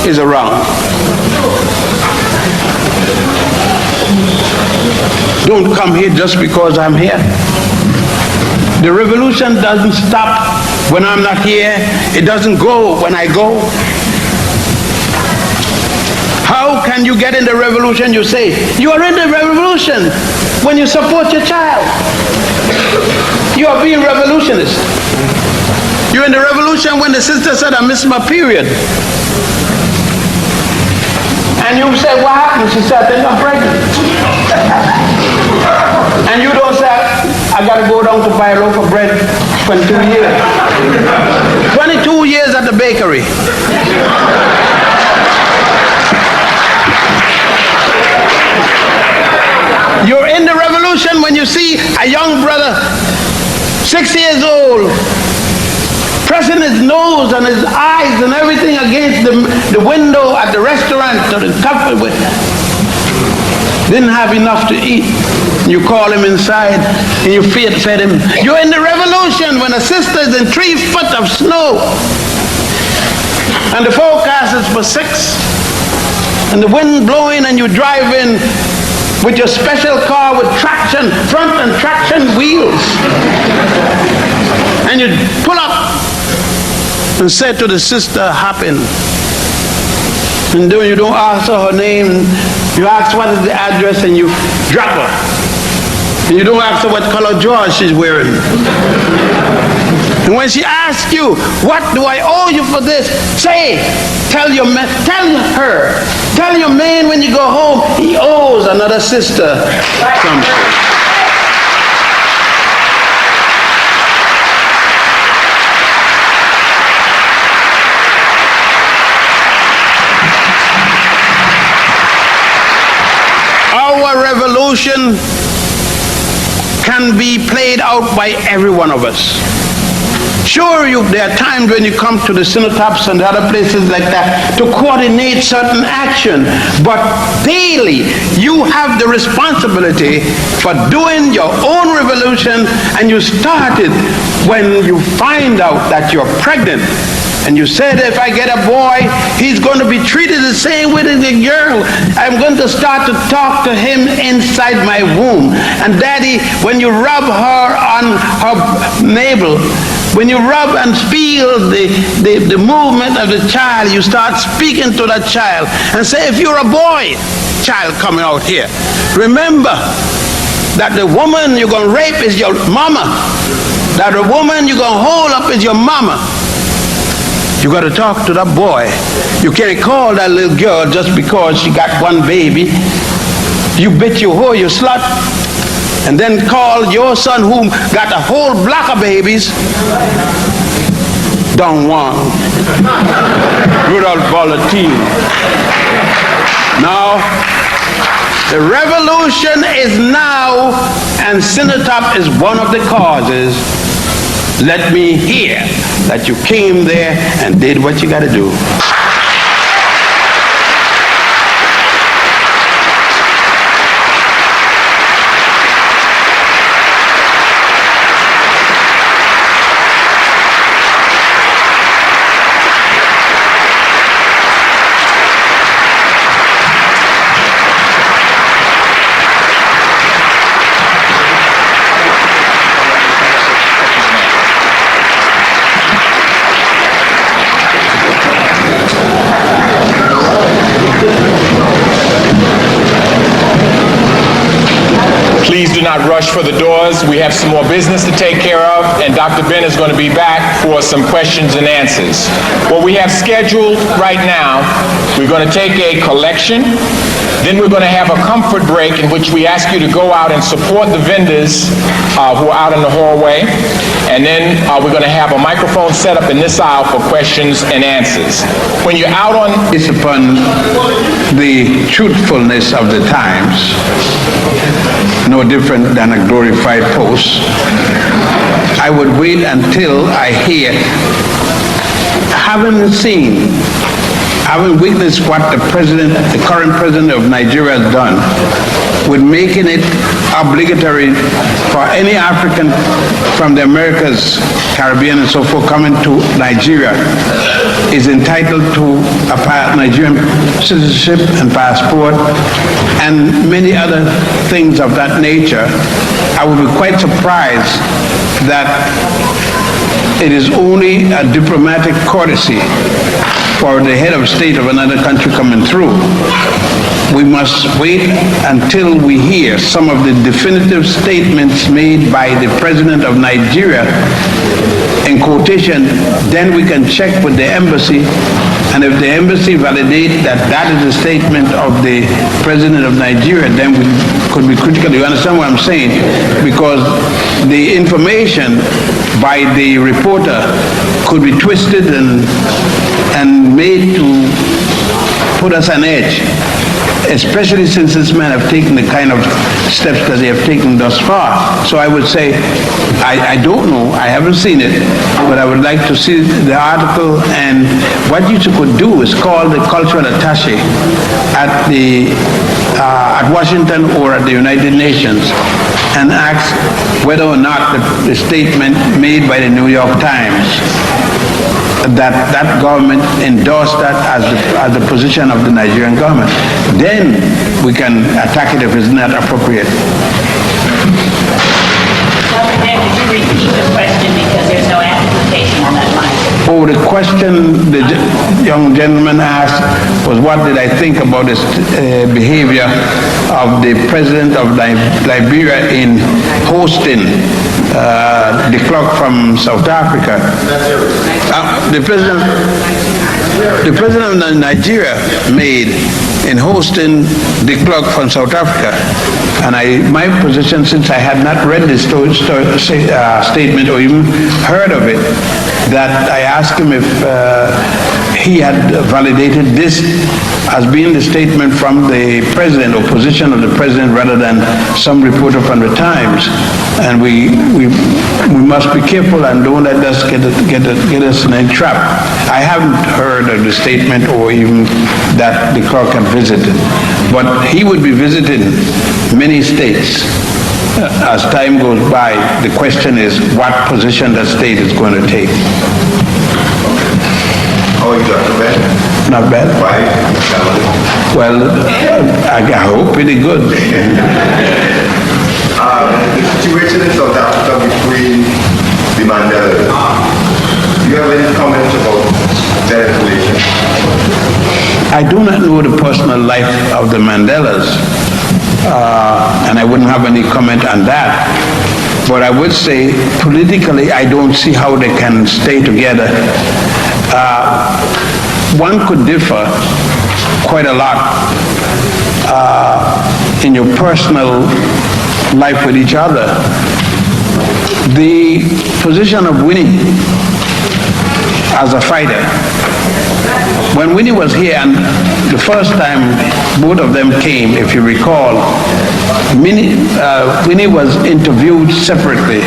is around? Don't come here just because I'm here. The revolution doesn't stop when I'm not here. It doesn't go when I go. How can you get in the revolution? You say, you are in the revolution when you support your child. You are being revolutionist. You're in the revolution when the sister said, I missed my period. And you said, what happened? She said, I think I'm pregnant. And you don't say, I got to go down to buy a loaf of bread 22 years. 22 years at the bakery. You're in the revolution when you see a young brother, 6 years old, pressing his nose and his eyes and everything against the window at the restaurant or the cafe. Didn't have enough to eat. You call him inside and you fed him. You're in the revolution when a sister is in 3 foot of snow and the forecast is for 6 and the wind blowing and you drive in with your special car with traction, front and traction wheels, and you pull up and say to the sister, hop in. And then you don't ask her name, You ask what is the address and you drop her. And you don't ask her what color drawers she's wearing. And when she asks you, what do I owe you for this? Say, tell your man, tell your man when you go home, he owes another sister something. Our revolution can be played out by every one of us. Sure, there are times when you come to the cenotaphs and other places like that to coordinate certain action, but daily you have the responsibility for doing your own revolution, and you start it when you find out that you're pregnant. And you said, if I get a boy, he's going to be treated the same way as a girl. I'm going to start to talk to him inside my womb. And Daddy, when you rub her on her navel, when you rub and feel the movement of the child, you start speaking to that child and say, if you're a boy, child coming out here, remember that the woman you're going to rape is your mama. That the woman you're going to hold up is your mama. You got to talk to that boy. You can't call that little girl just because she got one baby. You bitch, you whore, you slut. And then call your son who got a whole block of babies. Don Juan. Rudolph Volatile. Now, the revolution is now, and cenotaph is one of the causes. Let me hear that you came there and did what you got to do. Please do not rush for the doors. We have some more business to take care of, and Dr. Ben is going to be back for some questions and answers. What we have scheduled right now, we're going to take a collection, then we're going to have a comfort break in which we ask you to go out and support the vendors who are out in the hallway, and then we're going to have a microphone set up in this aisle for questions and answers. When you're out on... It's upon the truthfulness of the times, no different than a glorified post. I would wait until I hear, having witnessed what the current president of Nigeria has done, with making it obligatory for any African from the Americas, Caribbean and so forth coming to Nigeria is entitled to a Nigerian citizenship and passport and many other things of that nature. I would be quite surprised that it is only a diplomatic courtesy for the head of state of another country coming through. We must wait until we hear some of the definitive statements made by the president of Nigeria in quotation. Then we can check with the embassy, and if the embassy validates that that is a statement of the president of Nigeria, then we could be critical. You understand what I'm saying? Because the information by the reporter could be twisted and made to put us on edge, especially since this man have taken the kind of steps that they have taken thus far. So I would say, I don't know, I haven't seen it, but I would like to see the article, and what you could do is call the cultural attaché at Washington or at the United Nations and ask whether or not the statement made by the New York Times that government endorsed that as the position of the Nigerian government. Then we can attack it if it's not appropriate. Dr. Ben, could you repeat the question because there's no amplification on that line? Oh, the question the young gentleman asked was, what did I think about this behavior of the president of Liberia in hosting the clock from South Africa? The president of Nigeria made in hosting the clock from South Africa. And my position, since I had not read this statement or even heard of it, that I asked him if he had validated this as being the statement from the president or position of the president rather than some reporter from the Times. And we must be careful and don't let us get us in a trap. I haven't heard of the statement or even that the clerk had visited, but he would be visiting many states. As time goes by, the question is what position that state is going to take. How are you, Dr. Ben? Not bad. Why? Well, I hope pretty good. The situation in South Africa between the Mandelas. Do you have any comments about that relation? I do not know the personal life of the Mandelas, and I wouldn't have any comment on that. But I would say politically, I don't see how they can stay together. One could differ quite a lot in your personal life with each other. The position of Winnie as a fighter, when Winnie was here, and the first time both of them came, if you recall, Winnie was interviewed separately,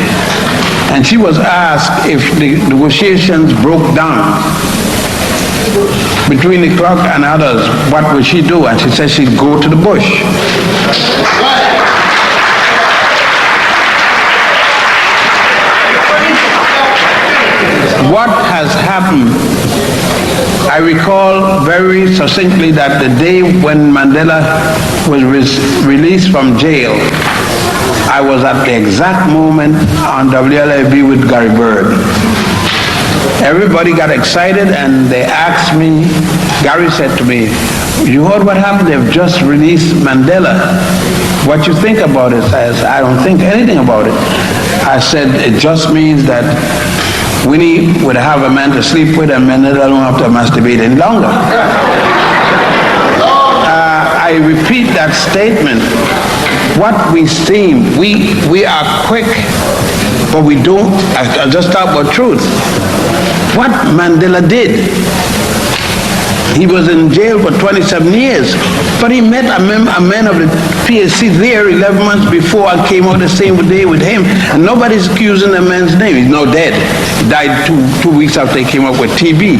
and she was asked if the negotiations broke down between the clerk and others, what would she do? And she said she'd go to the bush. What has happened, I recall very succinctly that the day when Mandela was released from jail, I was at the exact moment on WLIB with Gary Bird. Everybody got excited and they asked me, Gary said to me, you heard what happened? They've just released Mandela. What you think about it? I said, I don't think anything about it. I said, it just means that Winnie would have a man to sleep with and Mandela don't have to masturbate any longer. I repeat that statement. What we seem, we are quick, but we don't, I just talk about truth. What Mandela did, he was in jail for 27 years, but he met a man of the PSC there 11 months before and came out the same day with him, and nobody's accusing the man's name. He's now dead. He died two weeks after he came up with TB,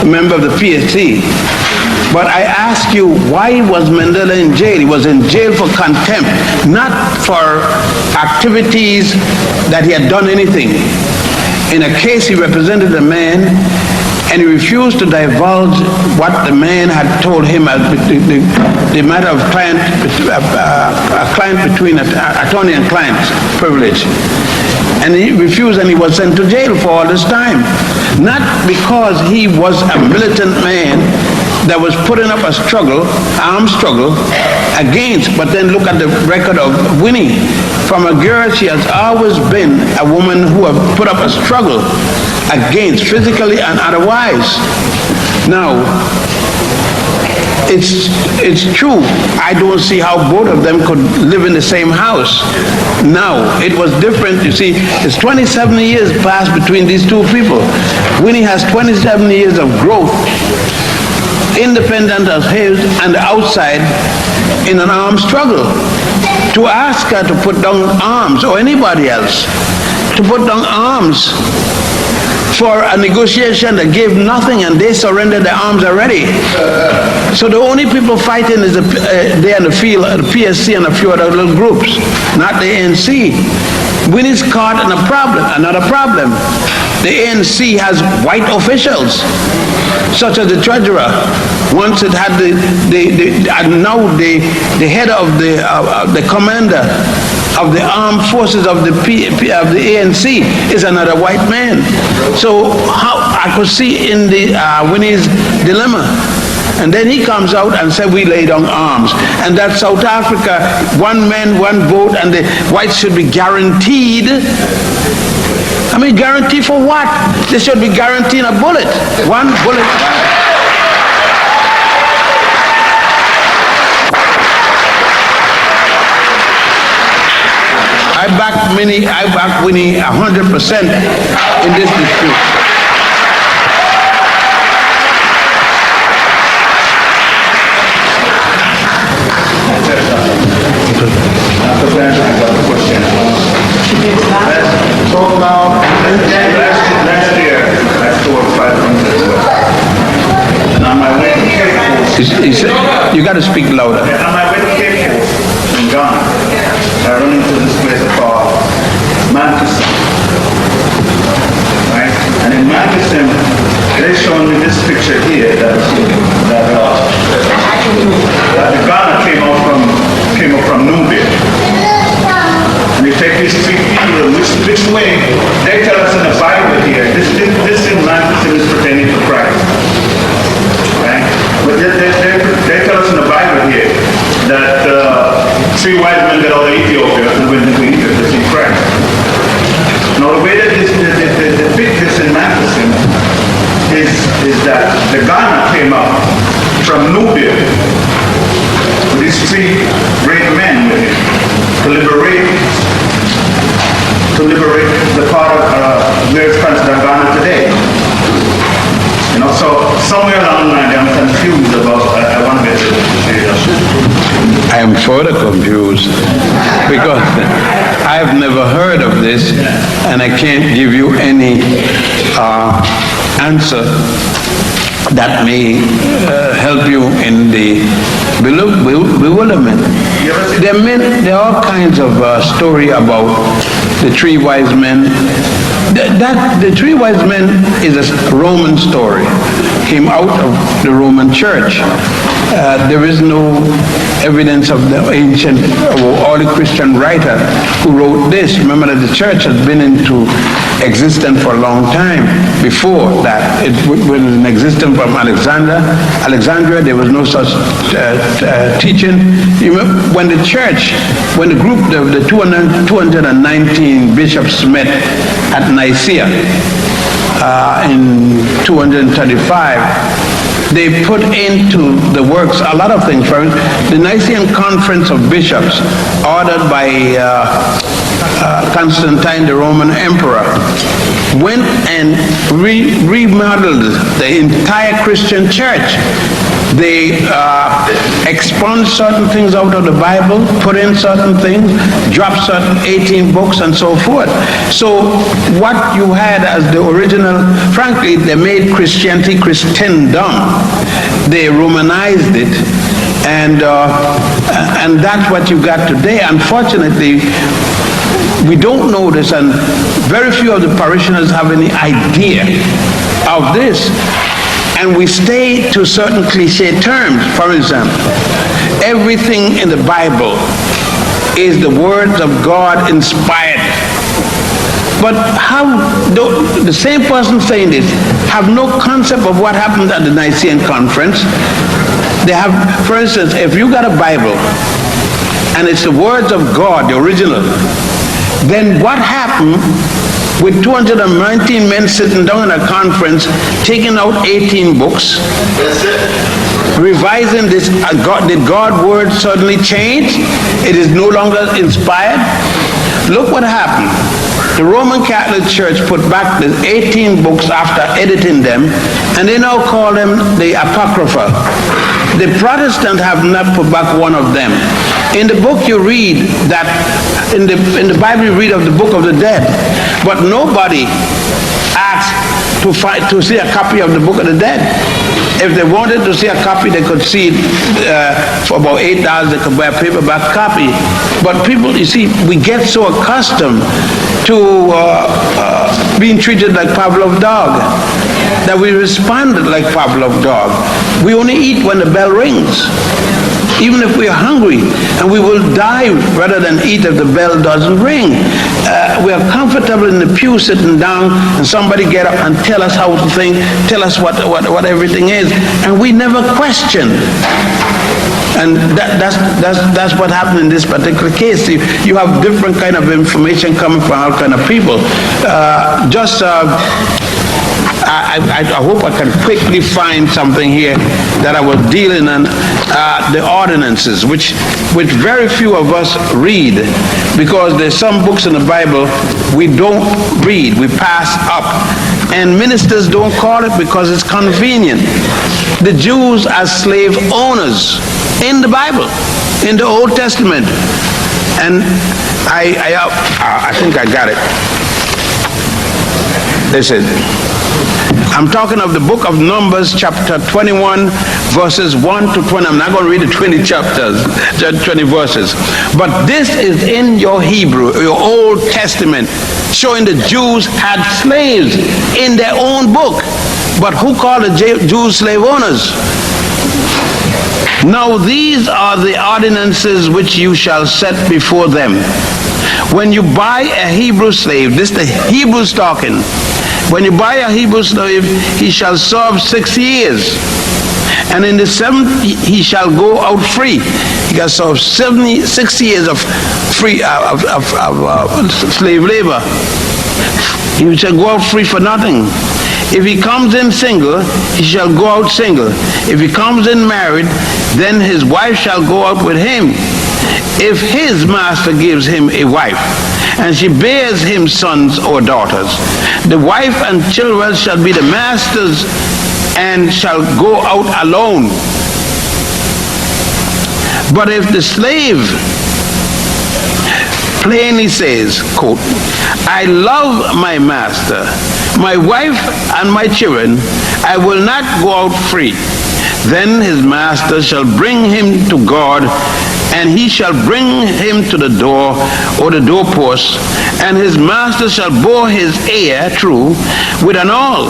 a member of the PSC. But I ask you, why was Mandela in jail? He was in jail for contempt, not for activities that he had done anything. In a case, he represented a man, and he refused to divulge what the man had told him, the matter of client between attorney and client privilege. And he refused, and he was sent to jail for all this time. Not because he was a militant man that was putting up a struggle, armed struggle, against, but then look at the record of Winnie. From a girl, she has always been a woman who have put up a struggle against, physically and otherwise. Now, it's true, I don't see how both of them could live in the same house. Now, it was different, you see, it's 27 years passed between these two people. Winnie has 27 years of growth, independent as his and outside in an armed struggle. To ask her to put down arms, or anybody else, to put down arms for a negotiation that gave nothing and they surrendered their arms already. So the only people fighting is there in the field, the PSC and a few other little groups, not the ANC. Winnie's caught in another problem. The ANC has white officials, such as the treasurer. Once it had now the head of the commander of the armed forces of the ANC is another white man. So how I could see in the Winnie's dilemma. And then he comes out and said, we lay down arms. And that South Africa, one man, one vote, and the whites should be guaranteed. I mean, guarantee for what? They should be guaranteeing a bullet. One bullet. I back Winnie 100% in this dispute. So now, last year, I stored 500. And on my way to Cape Coast, You got to speak louder. on my way to Cape Coast in Ghana, I run into this place called Manchester. Right? And in Manchester, they showed me this picture here that the Ghana came up from Nubia. And you take these three people, which way? They tell us in the Bible here, this in Manchester is pertaining to Christ. Right? But they tell us in the Bible here that three wise men got out of Ethiopia and went into Egypt to see Christ. Now the way that they pick this in Manchester is that the Ghana came up from Nubia with these three great men with him to liberate the part of where it's considered Ghana today. You know, so somewhere along the line I'm confused about, I want to get I am further confused because I've never heard of this and I can't give you any answer that may help you in the bewilderment. There are all kinds of story about the three wise men. The three wise men is a Roman story. Came out of the Roman church. There is no evidence of the ancient or early Christian writer who wrote this. Remember that the church has been into existence for a long time. Before that, it was in existence from Alexandria. There was no such teaching. You remember when the church, when the group, the 219 bishops met at Nicaea in 235, they put into the works a lot of things. For the Nicene Conference of Bishops, ordered by Constantine, the Roman emperor, went and remodeled the entire Christian church. They expunged certain things out of the Bible, put in certain things, dropped certain 18 books and so forth. So what you had as the original, frankly, they made Christianity Christendom. They Romanized it, and that's what you got today. Unfortunately, we don't know this, and very few of the parishioners have any idea of this. And we stay to certain cliche terms. For example, everything in the Bible is the words of God inspired. But how the same person saying this have no concept of what happened at the Nicene Conference? They have, for instance, if you got a Bible and it's the words of God, the original, then what happened with 219 men sitting down in a conference, taking out 18 books, revising this? Did God's word suddenly change? It is no longer inspired? Look what happened. The Roman Catholic Church put back the 18 books after editing them, and they now call them the Apocrypha. The Protestants have not put back one of them. In the book you read that, in the Bible you read of the Book of the Dead, but nobody asked to see a copy of the Book of the Dead. If they wanted to see a copy, they could see it for about $8. They could buy a paperback copy. But people, you see, we get so accustomed to being treated like Pavlov's dog that we respond like Pavlov's dog. We only eat when the bell rings. even if we are hungry, and we will die rather than eat if the bell doesn't ring. We are comfortable in the pew sitting down, and somebody get up and tell us how to think, tell us what everything is, and we never question. And that's what happened in this particular case. You have different kind of information coming from all kind of people. I hope I can quickly find something here that I was dealing on, the ordinances, which very few of us read, because there's some books in the Bible we don't read, we pass up. And ministers don't call it because it's convenient. The Jews as slave owners in the Bible, in the Old Testament. And I think I got it. Listen. I'm talking of the book of Numbers, chapter 21, verses 1 to 20. I'm not going to read the 20 chapters, just 20 verses. But this is in your Hebrew, your Old Testament, showing the Jews had slaves in their own book. But who called the Jews slave owners? Now these are the ordinances which you shall set before them. When you buy a Hebrew slave, this is the Hebrews talking. When you buy a Hebrew slave, he shall serve 6 years. And in the 7th, he shall go out free. He can serve 6 years of free slave labor. He shall go out free for nothing. If he comes in single, he shall go out single. If he comes in married, then his wife shall go out with him. If his master gives him a wife, and she bears him sons or daughters, the wife and children shall be the master's, and shall go out alone. But if the slave plainly says, quote, I love my master, my wife and my children, I will not go out free, then his master shall bring him to God, and he shall bring him to the door or the doorpost, and his master shall bore his ear through with an awl,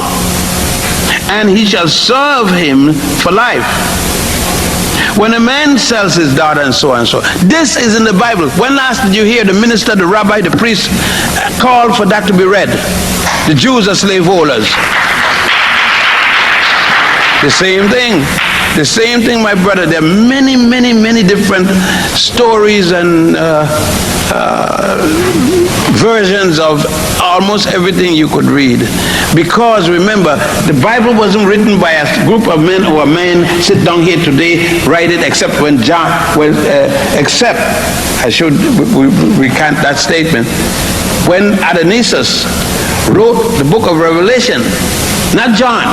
and he shall serve him for life. When a man sells his daughter and so on and so on. This is in the Bible. When last did you hear the minister, the rabbi, the priest call for that to be read? The Jews are slaveholders. The same thing. The same thing, my brother. There are many, many, many different stories and versions of almost everything you could read. Because remember, the Bible wasn't written by a group of men or a man sit down here today, write it, except when John, except, I should recant that statement, when Adonisus wrote the book of Revelation, not John.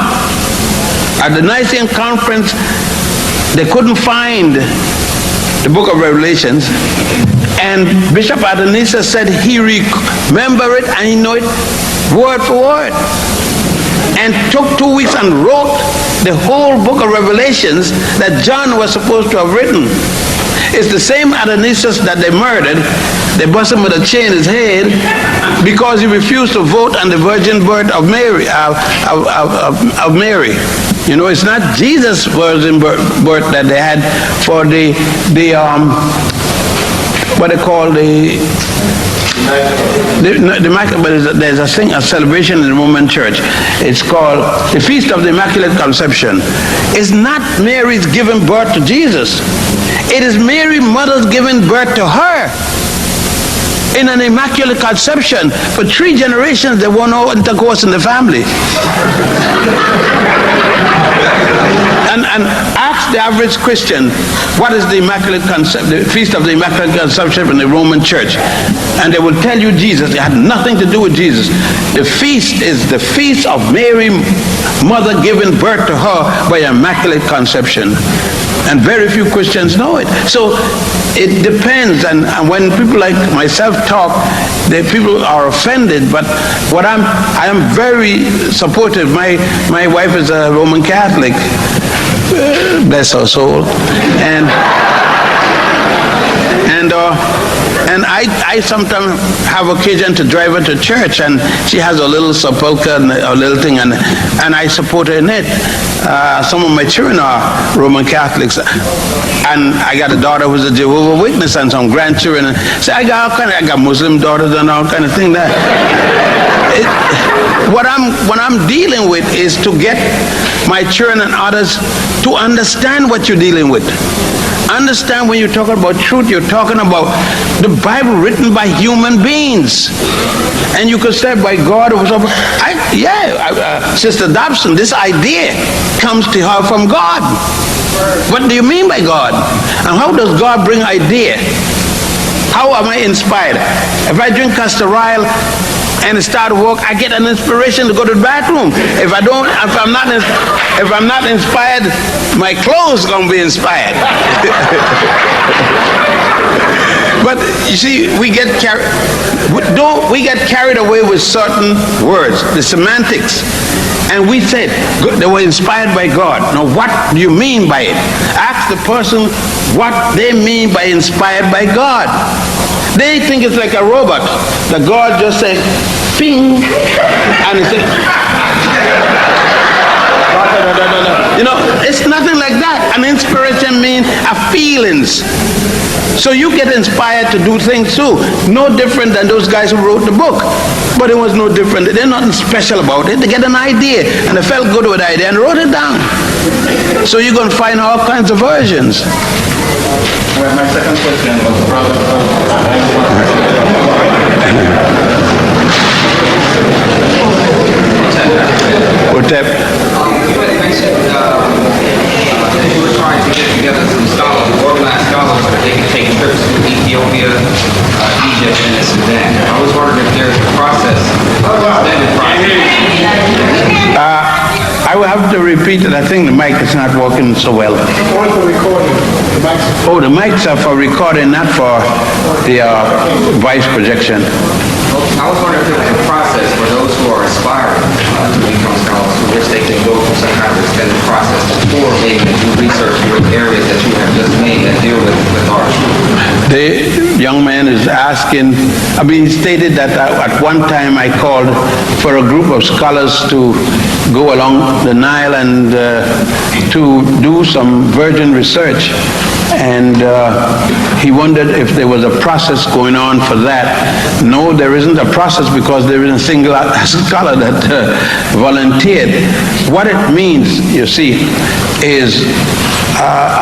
At the Nicene Conference, they couldn't find the book of Revelations, and Bishop Adonisus said he remembered it and he knew it word for word, and took 2 weeks and wrote the whole book of Revelations that John was supposed to have written. It's the same Adonisus that they murdered. They bust him with a chain in his head because he refused to vote on the virgin birth of Mary. You know, it's not Jesus' virgin birth that they had for the what they call the but there's a thing, a celebration in the Roman Church. It's called the Feast of the Immaculate Conception. It's not Mary's giving birth to Jesus. It is Mary's mother's giving birth to her in an immaculate conception. For 3 generations, there were no intercourse in the family. And ask the average Christian, what is the Immaculate Conception, the Feast of the Immaculate Conception in the Roman Church? And they will tell you Jesus. It had nothing to do with Jesus. The feast is the feast of Mary, mother giving birth to her by Immaculate Conception. And very few Christians know it. So it depends, and when people like myself talk, people are offended, but I am very supportive. My wife is a Roman Catholic, bless her soul, and I sometimes have occasion to drive her to church, and she has a little sepulcher and a little thing, and I support her in it. Some of my children are Roman Catholics, and I got a daughter who's a Jehovah's Witness, and some grandchildren. So I got Muslim daughters and all kind of thing. What I'm dealing with is to get my children and others to understand what you're dealing with. Understand when you're talking about truth, you're talking about the Bible written by human beings. And you could say by God or something. Sister Dobson, this idea comes to her from God. What do you mean by God? And how does God bring idea? How am I inspired? If I drink castor oil and start work, I get an inspiration to go to the bathroom. If I'm not inspired, my clothes gonna be inspired. But you see, we get carried away with certain words, the semantics. And we said they were inspired by God. Now, what do you mean by it? Ask the person what they mean by inspired by God. They think it's like a robot. The God just said, ping, and he said, it's nothing like that. An inspiration means feelings. So you get inspired to do things too. No different than those guys who wrote the book. But it was no different. There's nothing special about it. They get an idea, and they felt good with the idea and wrote it down. So you're going to find all kinds of versions. Well, my second question was brother. What's that? You had mentioned that you were trying to get together some scholars, organized scholars, so that they could take trips to Ethiopia, Egypt, and the Sudan. I was wondering if there's a process, extended process. I will have to repeat it. I think the mic is not working so well. Or for recording. The mics. Oh, the mics are for recording, not for the voice projection. I was wondering if there was a process for those who are aspiring to become scholars, in which they can go through some kind of extended process before they can do research with areas that you have just made that deal with art. The young man is asking, he stated that at one time I called for a group of scholars to go along the Nile and to do some virgin research. And he wondered if there was a process going on for that. No, there isn't a process because there isn't a single scholar that volunteered. What it means, you see, is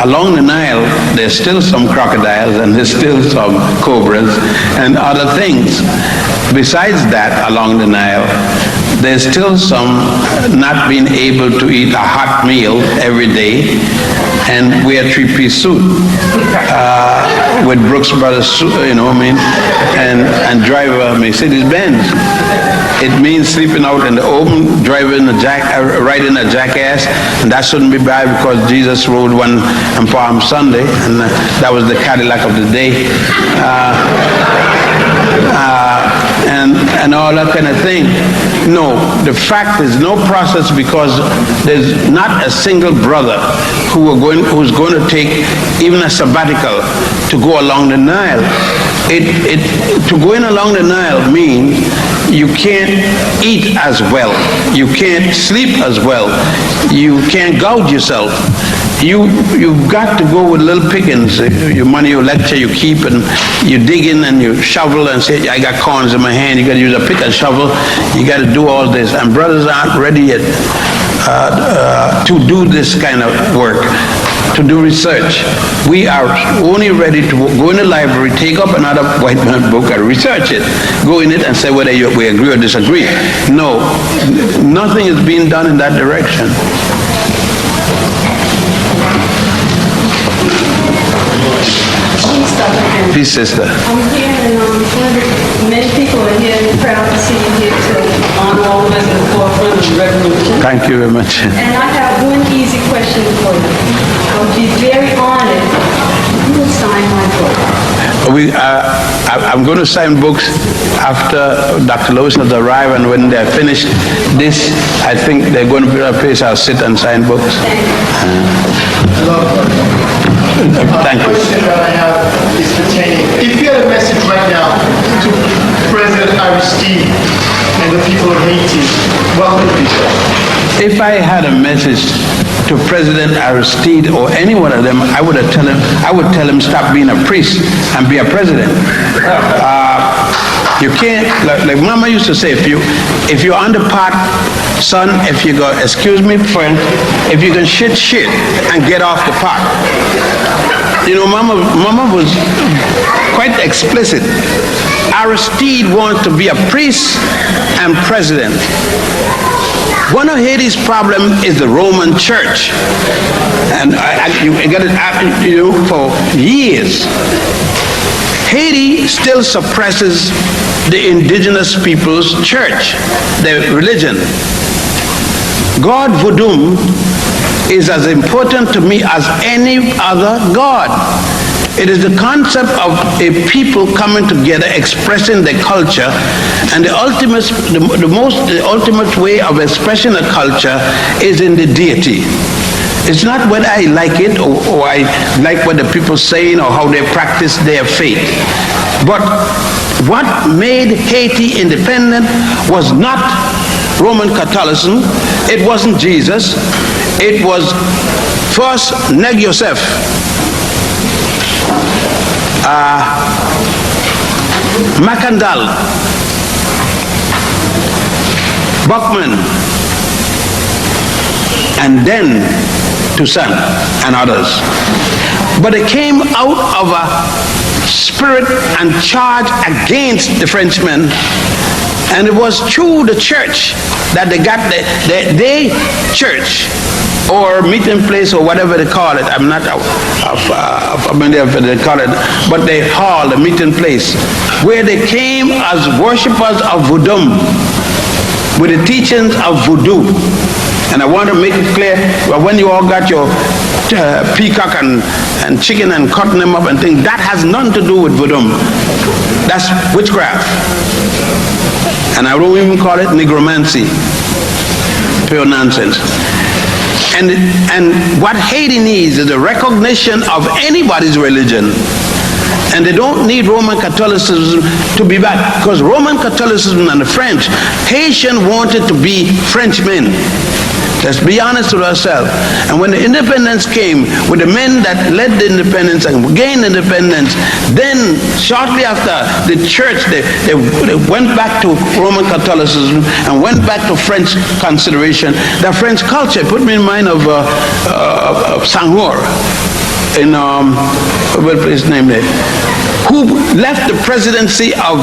along the Nile, there's still some crocodiles and there's still some cobras and other things. Besides that, along the Nile, there's still some not being able to eat a hot meal every day and wear three-piece suit with Brooks Brothers suit, and drive a Mercedes-Benz. It means sleeping out in the open, riding a jackass, and that shouldn't be bad because Jesus rode one on Palm Sunday, and that was the Cadillac of the day. And all that kind of thing. No, the fact is no process because there's not a single brother who's going to take even a sabbatical to go along the Nile. To going along the Nile means you can't eat as well, you can't sleep as well, you can't gouge yourself. You've got to go with little pickings. Your money, your lecture, you keep, and you dig in and you shovel and say, I got corns in my hand. You got to use a pick and shovel. You got to do all this. And brothers aren't ready yet to do this kind of work, to do research. We are only ready to go in the library, take up another white man book and research it. Go in it and say whether we agree or disagree. No, nothing is being done in that direction. Peace, sister. I'm here, and many people are here and proud to see you here to honor all of us in the forefront of the revolution. Thank you very much. And I have one easy question for you. I would be very honored if you would sign my book. I'm going to sign books after Dr. Lewis has arrived, and when they're finished this, I think they're going to be a place I'll sit and sign books. Thank you. The question that I have is pertaining, if you had a message right now Aristide and the people of Haiti? What would it be? If I had a message to President Aristide or any one of them, I would tell him stop being a priest and be a president. You can't, like Mama used to say, if you're on the pot, son, if you go, excuse me, friend, if you can shit and get off the pot. You know, Mama was quite explicit. Aristide wants to be a priest and president. One of Haiti's problem is the Roman Church, and you got it for years. Haiti still suppresses the indigenous people's church, their religion. God Voodoo is as important to me as any other God. It is the concept of a people coming together, expressing their culture, and the ultimate way of expressing a culture is in the deity. It's not whether I like it or I like what the people saying or how they practice their faith. But what made Haiti independent was not Roman Catholicism. It wasn't Jesus. It was first Neg Yosef. Macandal, Buckman, and then Toussaint and others. But it came out of a spirit and charge against the Frenchmen, and it was through the church that they got the church, or meeting place, or whatever they call it. I'm not familiar with they call it, but they hall, the meeting place, where they came as worshippers of voodoo, with the teachings of voodoo. And I want to make it clear, when you all got your peacock and chicken and cutting them up and things, that has nothing to do with voodoo. That's witchcraft. And I don't even call it negromancy. Pure nonsense. And what Haiti needs is the recognition of anybody's religion. And they don't need Roman Catholicism to be back, because Roman Catholicism and the French, Haitian wanted to be Frenchmen. Let's be honest with ourselves. And when the independence came, with the men that led the independence and gained independence, then shortly after, the church, they went back to Roman Catholicism and went back to French consideration. The French culture put me in mind of Senghor in what place name there, who left the presidency of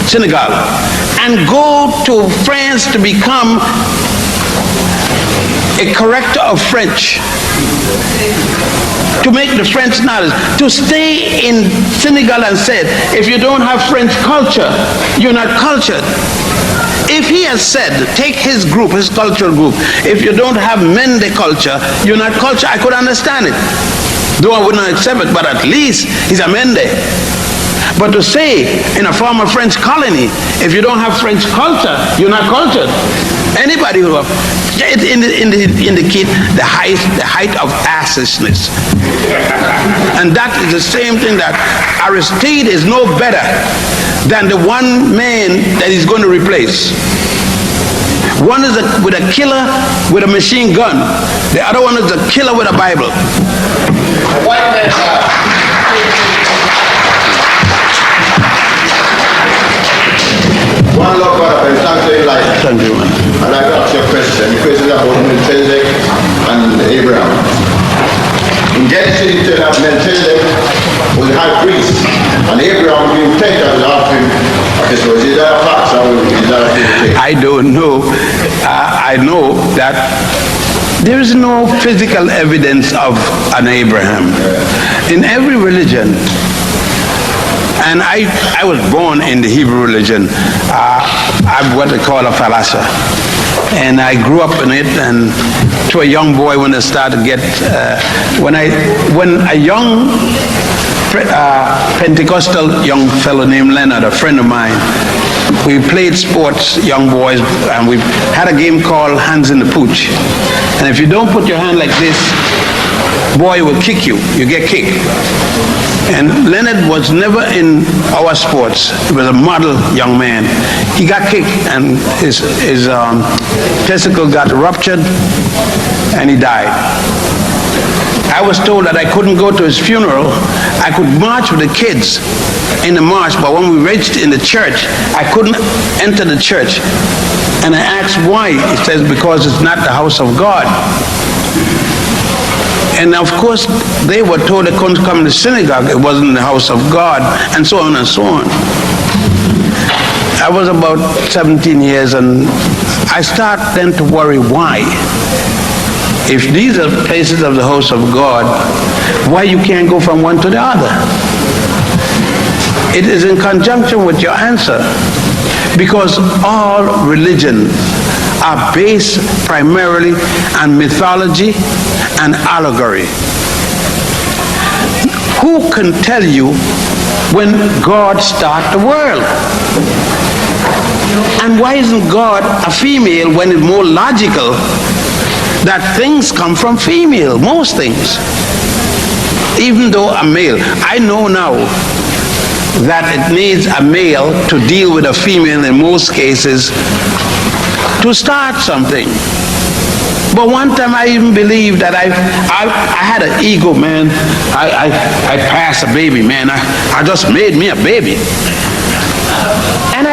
Senegal and go to France to become a corrector of French, to make the French knowledge, to stay in Senegal and said, if you don't have French culture, you're not cultured. If he has said, take his group, his cultural group, if you don't have Mende culture, you're not cultured, I could understand it. Though I would not accept it, but at least he's a Mende. But to say in a former French colony, if you don't have French culture, you're not cultured. Anybody who it indicate the height of assness. And that is the same thing that Aristide is no better than the one man that he's going to replace. One is with a killer with a machine gun. The other one is a killer with a Bible. One love, brother, thanks for your life. Thank you, man. I'd like to ask you a question. The question is about Melchizedek and Abraham. In Genesis, you tell us Melchizedek was the high priest, and Abraham being taken as offering. Okay, so is that a fact or is that a thing? I don't know. I know that there is no physical evidence of an Abraham. In every religion, and I was born in the Hebrew religion. I'm what they call a philosopher. And I grew up in it, and to a young boy when I started to get, when a young Pentecostal young fellow named Leonard, a friend of mine, we played sports, young boys, and we had a game called Hands in the Pooch. And if you don't put your hand like this, boy will kick you. You get kicked. And Leonard was never in our sports. He was a model young man. He got kicked and his testicle got ruptured and he died. I was told that I couldn't go to his funeral. I could march with the kids in the march, but when we reached in the church, I couldn't enter the church. And I asked why. He says, because it's not the house of God. And of course, they were told they couldn't come to the synagogue. It wasn't the house of God, and so on and so on. I was about 17 years, and I started then to worry why. If these are places of the house of God, why you can't go from one to the other? It is in conjunction with your answer, because all religions are based primarily on mythology and allegory. Who can tell you when God started the world? And why isn't God a female when it's more logical that things come from female, most things, even though a male? I know now that it needs a male to deal with a female in most cases to start something. But one time I even believed that I had an ego, man. I passed a baby, man. I just made me a baby. And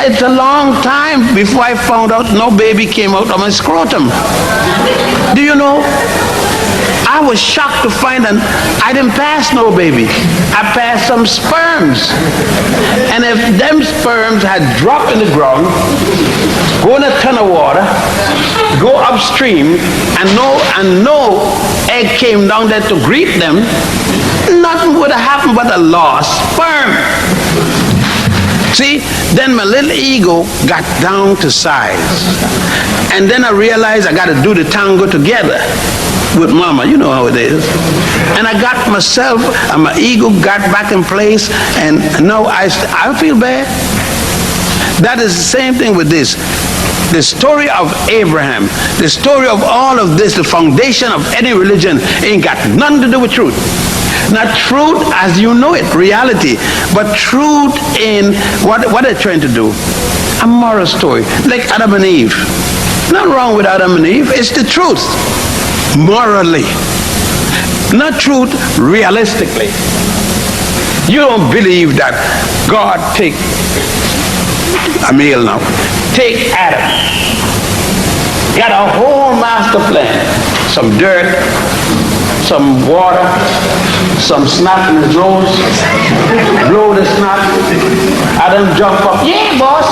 it's a long time before I found out no baby came out of my scrotum. Do you know? I was shocked to find that I didn't pass no baby. I passed some sperms. And if them sperms had dropped in the ground, go in a ton of water, go upstream, and no egg came down there to greet them, nothing would have happened but a lost sperm. See, then my little ego got down to size. And then I realized I got to do the tango together with mama. You know how it is. And I got myself, and my ego got back in place, and now I feel bad. That is the same thing with this. The story of Abraham, the story of all of this, the foundation of any religion ain't got nothing to do with truth. Not truth as you know it, reality, but truth in what they're trying to do. A moral story, like Adam and Eve. Nothing wrong with Adam and Eve, it's the truth, morally. Not truth realistically. You don't believe that God take a male now, take Adam, got a whole master plan, some dirt, some water, some snot in his nose, blow the snot, Adam jump up, yeah, boss.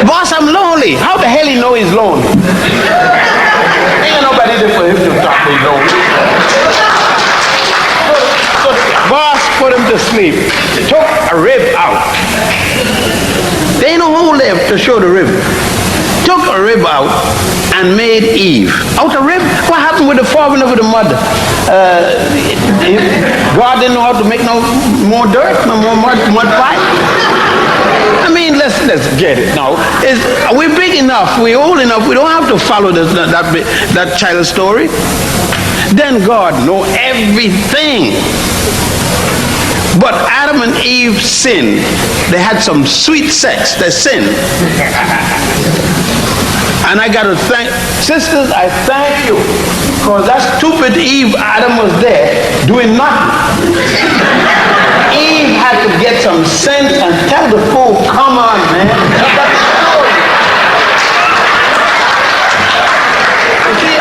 Boss, I'm lonely. How the hell he know he's lonely? Ain't nobody there for him to talk to he's lonely. So boss put him to sleep, took a rib out. There ain't no hole left to show the rib. Took a rib out and made Eve. Out of rib? What happened with the forming of the mud? God didn't know how to make no more dirt, no more mud pie? I mean, let's get it now. We're big enough, we're old enough, we don't have to follow that child's story. Then God know everything. But Adam and Eve sinned. They had some sweet sex. They sinned. And I got to thank, sisters, I thank you. Because that stupid Eve, Adam was there doing nothing. Eve had to get some sense and tell the fool, come on, man. You see,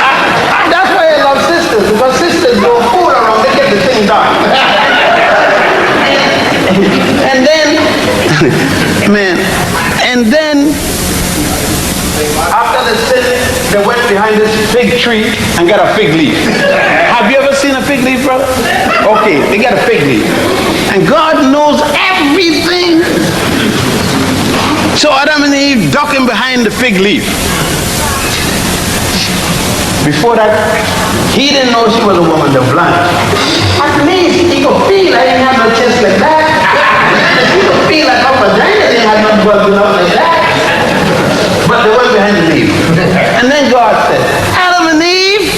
that's why I love sisters. Because sisters don't fool around, they get the thing done. And then, man, and then after the sin, they went behind this fig tree and got a fig leaf. Have you ever seen a fig leaf, brother? Okay, they got a fig leaf. And God knows everything. So Adam and Eve ducking behind the fig leaf. Before that, he didn't know she was a woman, the blind. At least he could feel I didn't have no chest like that. He could feel like her vagina didn't have no bulging up like that. But they went behind the leaf. And then God said, Adam and Eve,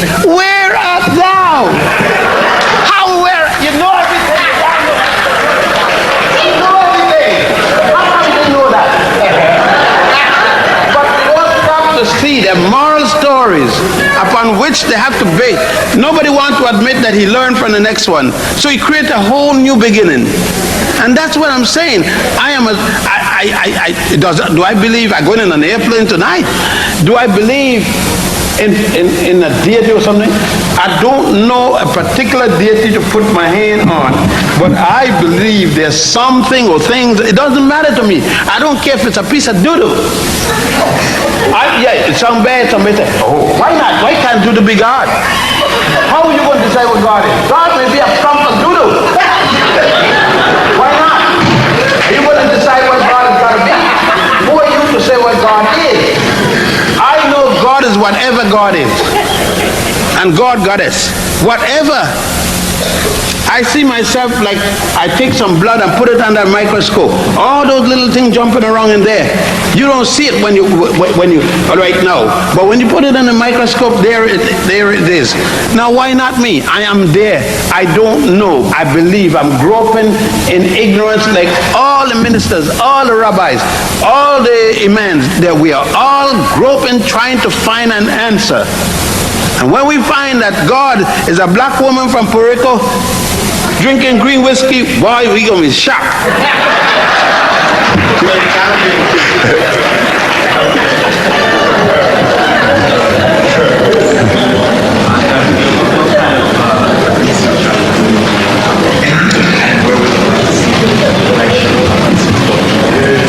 which they have to bait. Nobody wants to admit that he learned from the next one. So he created a whole new beginning. And that's what I'm saying. Do I believe I'm going in an airplane tonight? Do I believe in a deity or something? I don't know a particular deity to put my hand on, but I believe there's something or things. It doesn't matter to me. I don't care if it's a piece of doodle. Yeah, it sounds bad. Somebody say, oh, why not? Why can't doodle be God? How are you going to decide what God is? God may be a clump of doodle. Why not? Are you going to decide what God is going to be? Who are you to say what God is? I know God is whatever God is. And God us. Whatever. I see myself like I take some blood and put it under a microscope. All those little things jumping around in there. You don't see it when you right now. But when you put it in a microscope, there it is. Now why not me? I am there. I don't know. I believe. I'm groping in ignorance like all the ministers, all the rabbis, all the imams, that we are all groping trying to find an answer. And when we find that God is a black woman from Puerto Rico drinking green whiskey, boy, we gonna be shocked.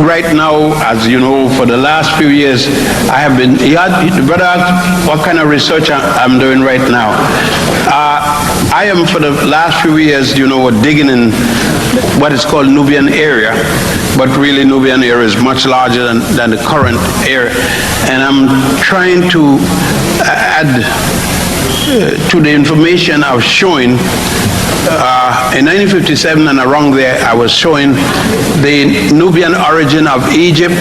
Right now, as you know, for the last few years, I have been, the brother asked what kind of research I'm doing right now. I am, for the last few years, digging in what is called Nubian area, but really Nubian area is much larger than the current area. And I'm trying to add to the information I was showing. In 1957 and around there, I was showing the Nubian origin of Egypt,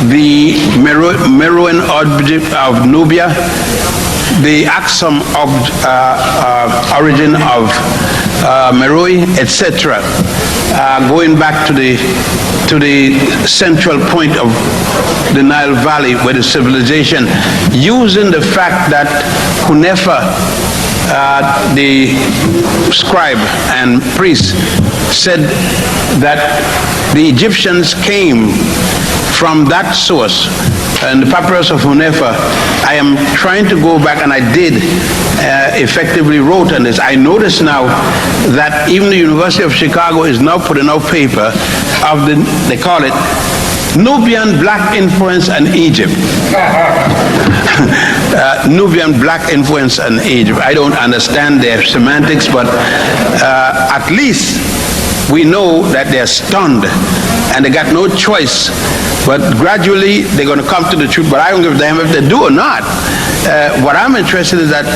the Meroan origin of Nubia, the Aksum of origin of Meroe, etc. Going back to the central point of the Nile Valley with the civilization, using the fact that Hunefa, the scribe and priest, said that the Egyptians came from that source, and the papyrus of Hunefa. I am trying to go back, and I did effectively wrote on this. I notice now that even the University of Chicago is now putting out paper of they call it Nubian Black Influence and Egypt. Nubian Black Influence and Egypt. I don't understand their semantics, but at least we know that they're stunned and they got no choice. But gradually they're going to come to the truth, but I don't give a damn if they do or not. What I'm interested in is that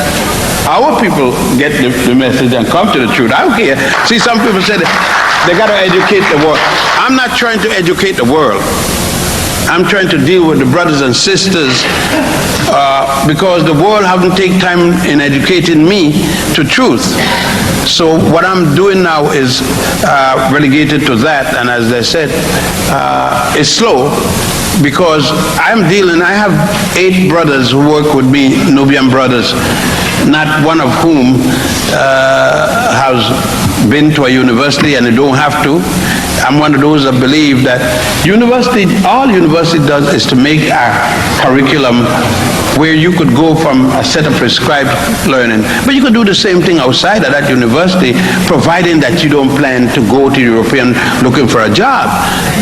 our people get the message and come to the truth. I don't care. See, some people say they got to educate the world. I'm not trying to educate the world. I'm trying to deal with the brothers and sisters because the world haven't taken time in educating me to truth. So what I'm doing now is relegated to that, and as I said, it's slow because I have 8 brothers who work with me, Nubian brothers, not one of whom has been to a university, and they don't have to. I'm one of those that believe that all university does is to make a curriculum where you could go from a set of prescribed learning, but you could do the same thing outside of that university, providing that you don't plan to go to European looking for a job.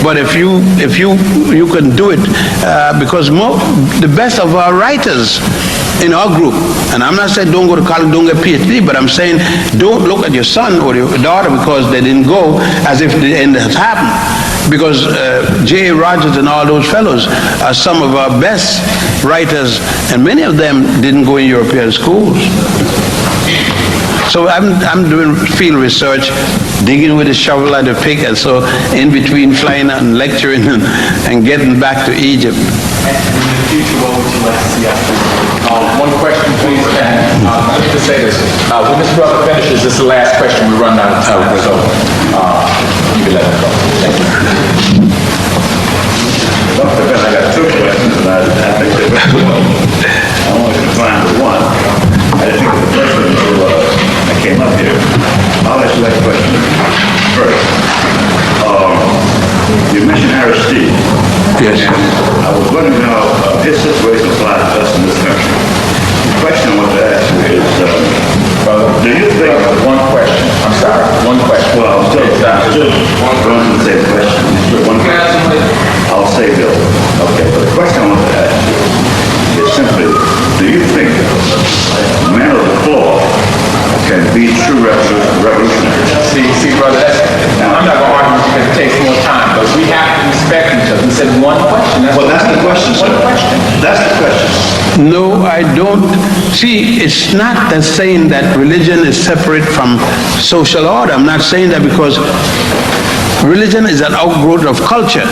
But if you can do it, because the best of our writers in our group, and I'm not saying don't go to college, don't get PhD, but I'm saying don't look at your son or your daughter because they didn't go as if the end has happened. Because J.A. Rogers and all those fellows are some of our best writers, and many of them didn't go in European schools. So I'm doing field research, digging with a shovel and a pick, and so in between flying out and lecturing and getting back to Egypt. And in the future, what would you like to see after? One question, please, and let me just say this. When this brother finishes, this is the last question. We run out of time, so you can let him go. Thank you. I got 2 questions, and I think they're very good. I only can find one. I think the person who I came up here, I'll ask you that question first. You mentioned Aristide. Yes. And I was wondering how his situation applies to us in this country. The question I want to ask you is, do you think... One question. I'm sorry. One question. Well, I'm still going to the same question. One question. I'll say Bill. Okay, but the question I want to ask you is simply, do you think men of the floor can be true revolutionaries? See, brother, I'm not going to argue with you because it takes more time, but we have to respect each other. We said one question. Well, that's the question, sir. One question. That's the question. No, I don't. See, it's not that saying that religion is separate from social order. I'm not saying that, because religion is an outgrowth of culture,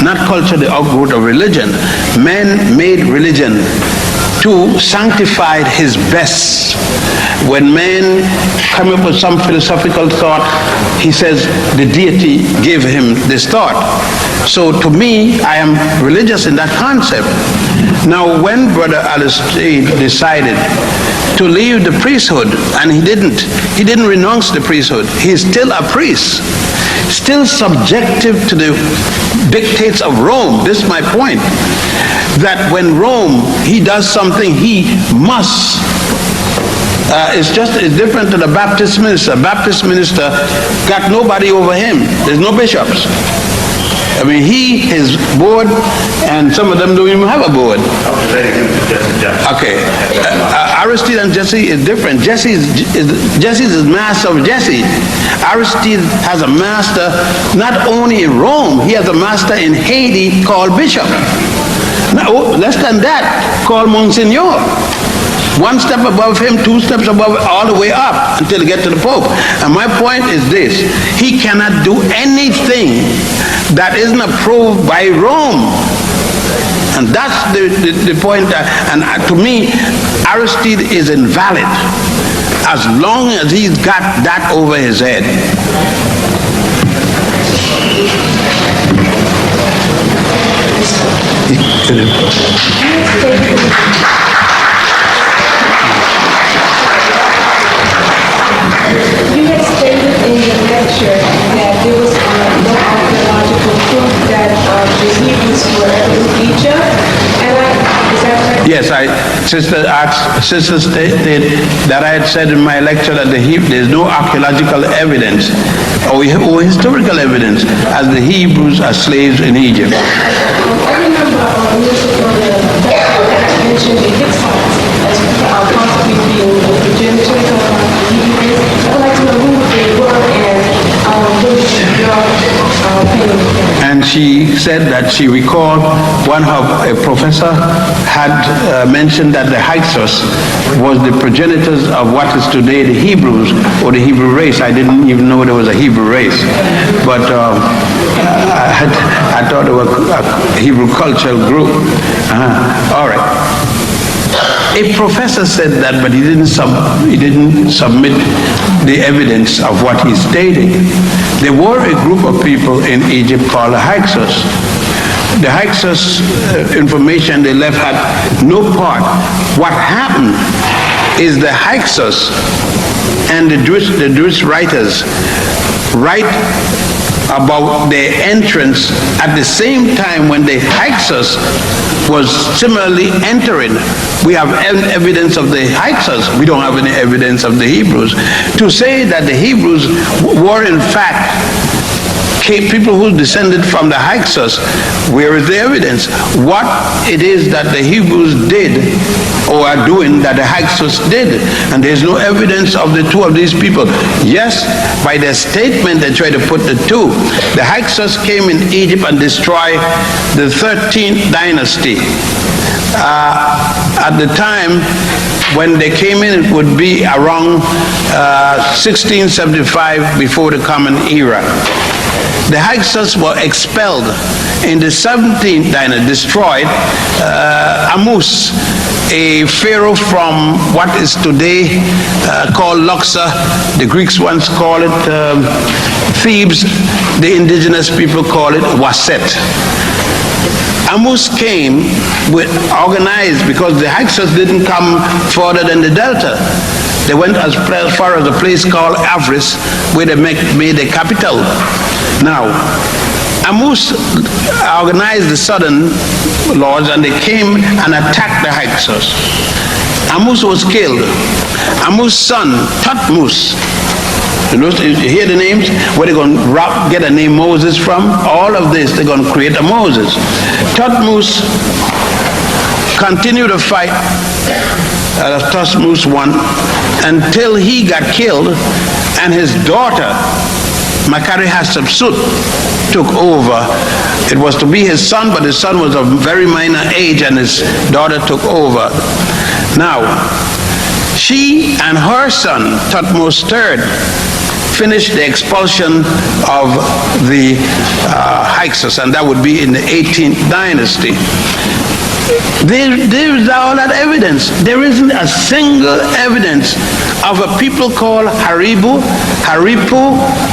not culture the outgrowth of religion. Man made religion to sanctify his best. When man come up with some philosophical thought, he says the deity gave him this thought. So to me, I am religious in that concept. Now, when Brother Aristide decided to leave the priesthood, and he didn't renounce the priesthood, he's still a priest, still subjective to the dictates of Rome. This is my point, that when Rome, he does something, he must. It's different to the Baptist minister. Baptist minister got nobody over him. There's no bishops. I mean, his board, and some of them don't even have a board. Okay. Aristide and Jesse is different. Jesse is master of Jesse. Aristide has a master not only in Rome, he has a master in Haiti called bishop. Now, less than that, called Monsignor. One step above him, two steps above, all the way up until he gets to the Pope. And my point is this: he cannot do anything that isn't approved by Rome. And that's the point. And to me, Aristide is invalid as long as he's got that over his head. You had stated in your lecture that there was no archaeological proof that the Hebrews were in Egypt, and is that correct? Yes, Sister stated that I had said in my lecture that there's no archaeological evidence or historical evidence as the Hebrews are slaves in Egypt. I remember that mentioned the Hittites as possibly being the progenitors of the Hebrews. I would like to know who they were and what is your opinion. And she said that she recalled a professor had mentioned that the Hyksos was the progenitors of what is today the Hebrews or the Hebrew race. I didn't even know there was a Hebrew race, but I thought it was a Hebrew cultural group. All right. A professor said that, but he didn't submit the evidence of what he stated. There were a group of people in Egypt called the Hyksos. The Hyksos information they left had no part. What happened is the Hyksos and the Jewish writers write about their entrance at the same time when the Hyksos was similarly entering. We have evidence of the Hyksos. We don't have any evidence of the Hebrews. To say that the Hebrews were in fact people who descended from the Hyksos, where is the evidence? What it is that the Hebrews did or are doing that the Hyksos did, and there's no evidence of the two of these people. Yes, by their statement they try to put the two. The Hyksos came in Egypt and destroyed the 13th dynasty. At the time when they came in, it would be around 1675, before the Common Era. The Hyksos were expelled in the 17th dynasty, destroyed. Amus, a pharaoh from what is today called Luxor, the Greeks once called it Thebes, the indigenous people call it Waset. Amos came with organized, because the Hyksos didn't come further than the Delta. They went as far as a place called Avris, where they made the capital. Now, Amos organized the southern lords, and they came and attacked the Hyksos. Amos was killed. Amos' son, Thutmose, you hear the names? Where they're going to get a name Moses from? All of this, they're going to create a Moses. Thutmose continued to fight. Thutmose won until he got killed, and his daughter, Makari Hatshepsut, took over. It was to be his son, but his son was of very minor age, and his daughter took over. Now, she and her son, Thutmose III, finished the expulsion of the Hyksos, and that would be in the 18th dynasty. There's all that evidence. There isn't a single evidence of a people called Haripu,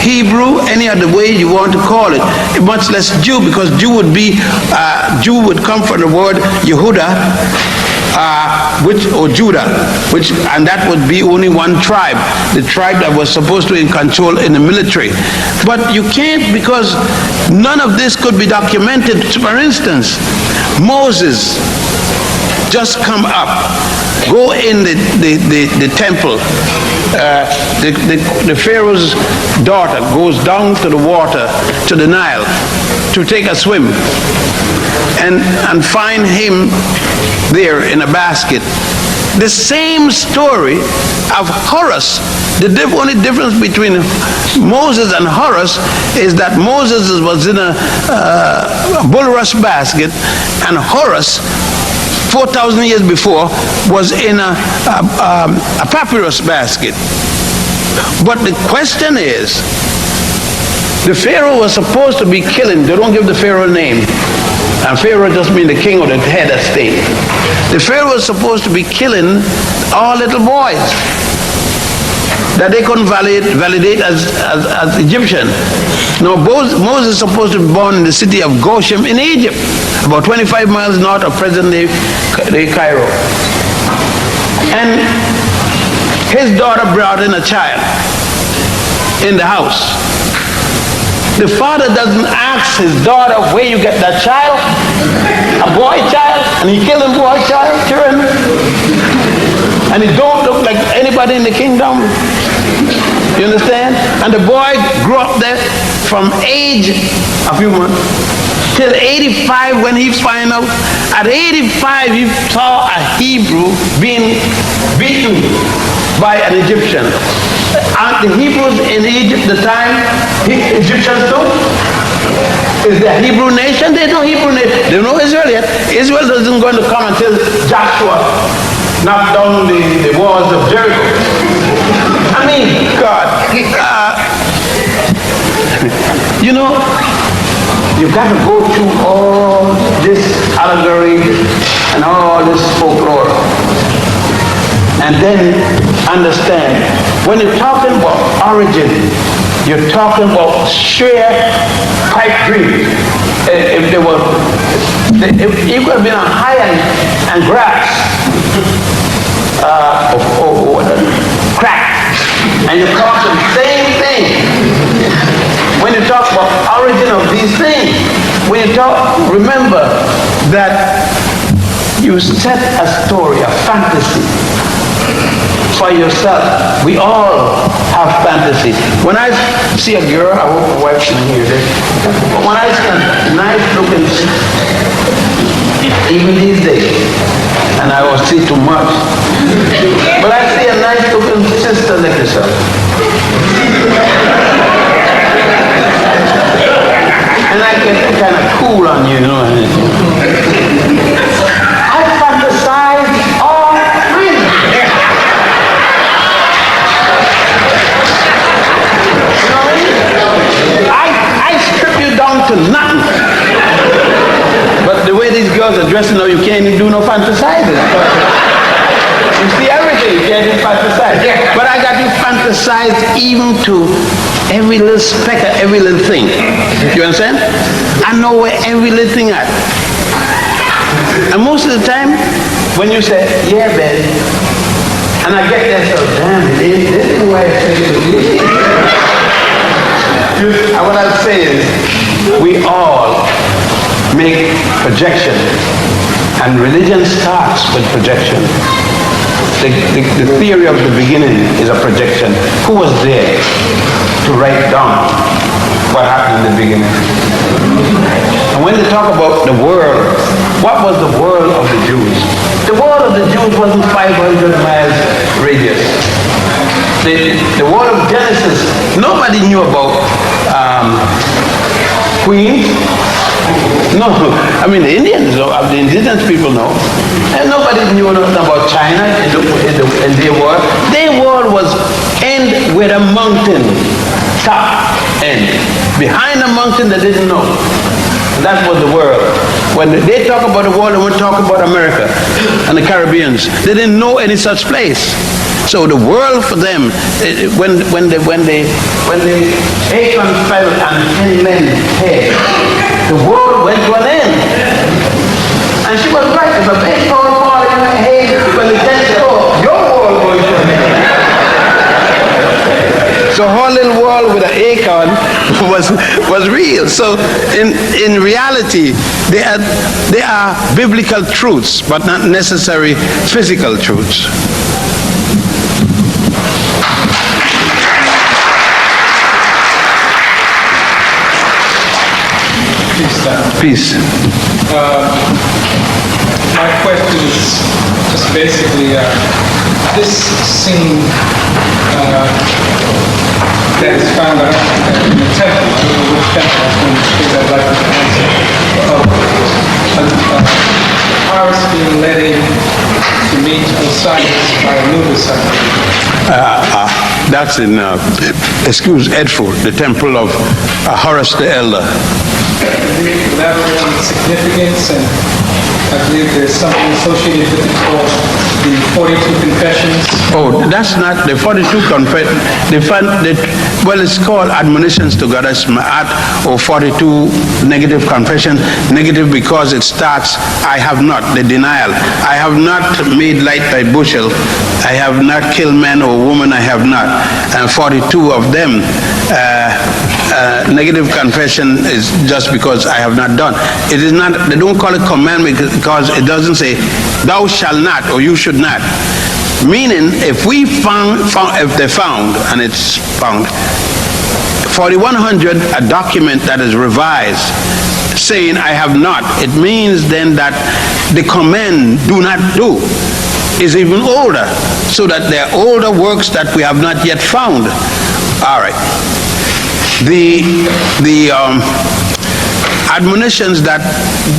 Hebrew, any other way you want to call it, much less Jew, because Jew would come from the word Yehuda, or Judah, and that would be only one tribe, the tribe that was supposed to be in control in the military. But you can't, because none of this could be documented. For instance, Moses just come up, go in the temple. The Pharaoh's daughter goes down to the water, to the Nile, to take a swim, and find him there in a basket. The same story of Horus. The only difference between Moses and Horus is that Moses was in a bulrush basket, and Horus, 4,000 years before, was in a papyrus basket. But the question is, the Pharaoh was supposed to be killing. They don't give the Pharaoh a name. And Pharaoh just means the king or the head of state. The Pharaoh was supposed to be killing all little boys that they couldn't validate as Egyptian. Now, Moses is supposed to be born in the city of Goshen in Egypt, about 25 miles north of present-day Cairo. And his daughter brought in a child in the house. The father doesn't ask his daughter, where you get that child? A boy child? And he killed a boy child, children? And he don't look like anybody in the kingdom? You understand? And the boy grew up there from age a few months till 85, when he found out. At 85, he saw a Hebrew being beaten by an Egyptian. Aren't the Hebrews in Egypt the time Egyptians too? Is there a Hebrew nation? There's no Hebrew nation. There's no Israel yet. Israel isn't going to come until Joshua knocked down the walls of Jericho. I mean, God, you know, you've got to go through all this allegory and all this folklore, and then understand. When you're talking about origin, you're talking about sheer pipe dreams. If there was, it would have been on high and grass, crack, and you're talking the same thing. When you talk about origin of these things, when you talk, remember that you set a story, a fantasy for yourself. We all have fantasy. When I see a girl, I hope my wife can hear this, but when I see a nice looking, even these days, and I will see too much, but I see a nice looking sister like yourself, and I get kind of cool on you, you know. I fantasize all kinds of things. You know what I mean? I strip you down to nothing. But the way these girls are dressing now, you can't even do no fantasizing. You see everything, you can't even fantasize. But I got you fantasized even to every little speck of every little thing. You understand? I know where every little thing at. And most of the time, when you say, yeah, Ben, and I get there, so damn, this is why I say it. And what I'll say is, we all make projection, and religion starts with projection. The theory of the beginning is a projection. Who was there to write down what happened in the beginning? And when they talk about the world, what was the world of the Jews? The world of the Jews wasn't 500 miles radius. The world of Genesis, nobody knew about Queens. No, I mean the Indians, the indigenous people know. And nobody knew nothing about China in their world. Their world was end with a mountain, top end. Behind the mountain they didn't know. That was the world. When they talk about the world, they won't talk about America and the Caribbeans. They didn't know any such place. So the world for them, when the Achan fell on 10 men's head, the world went to an end. And she was right. If a big stone fall in her head, when the 10 said, oh, your world going to an end. So her little world with an Achan was real. So in reality, they are biblical truths, but not necessarily physical truths. Peace. My question is just basically this scene that is found in the temple. I don't know which temple. I'd like to answer. Horus being led in to meet Osiris by Anubis. That's in, Edfu, the temple of Horus the Elder. Elaborate on the significance, and I believe there's something associated with it called the 42 Confessions. Oh, that's not the 42 confessions. Well, it's called admonitions to Goddess Ma'at, or 42 negative confession. Negative because it starts, I have not, the denial. I have not made light by bushel. I have not killed man or woman, I have not. And 42 of them, negative confession is just because I have not done. It is not, they don't call it commandment because it doesn't say, thou shalt not, or you should not. Meaning, if we if they found, and it's found, 4100, a document that is revised, saying I have not, it means then that the command, do not do, is even older, so that there are older works that we have not yet found. All right. The admonitions that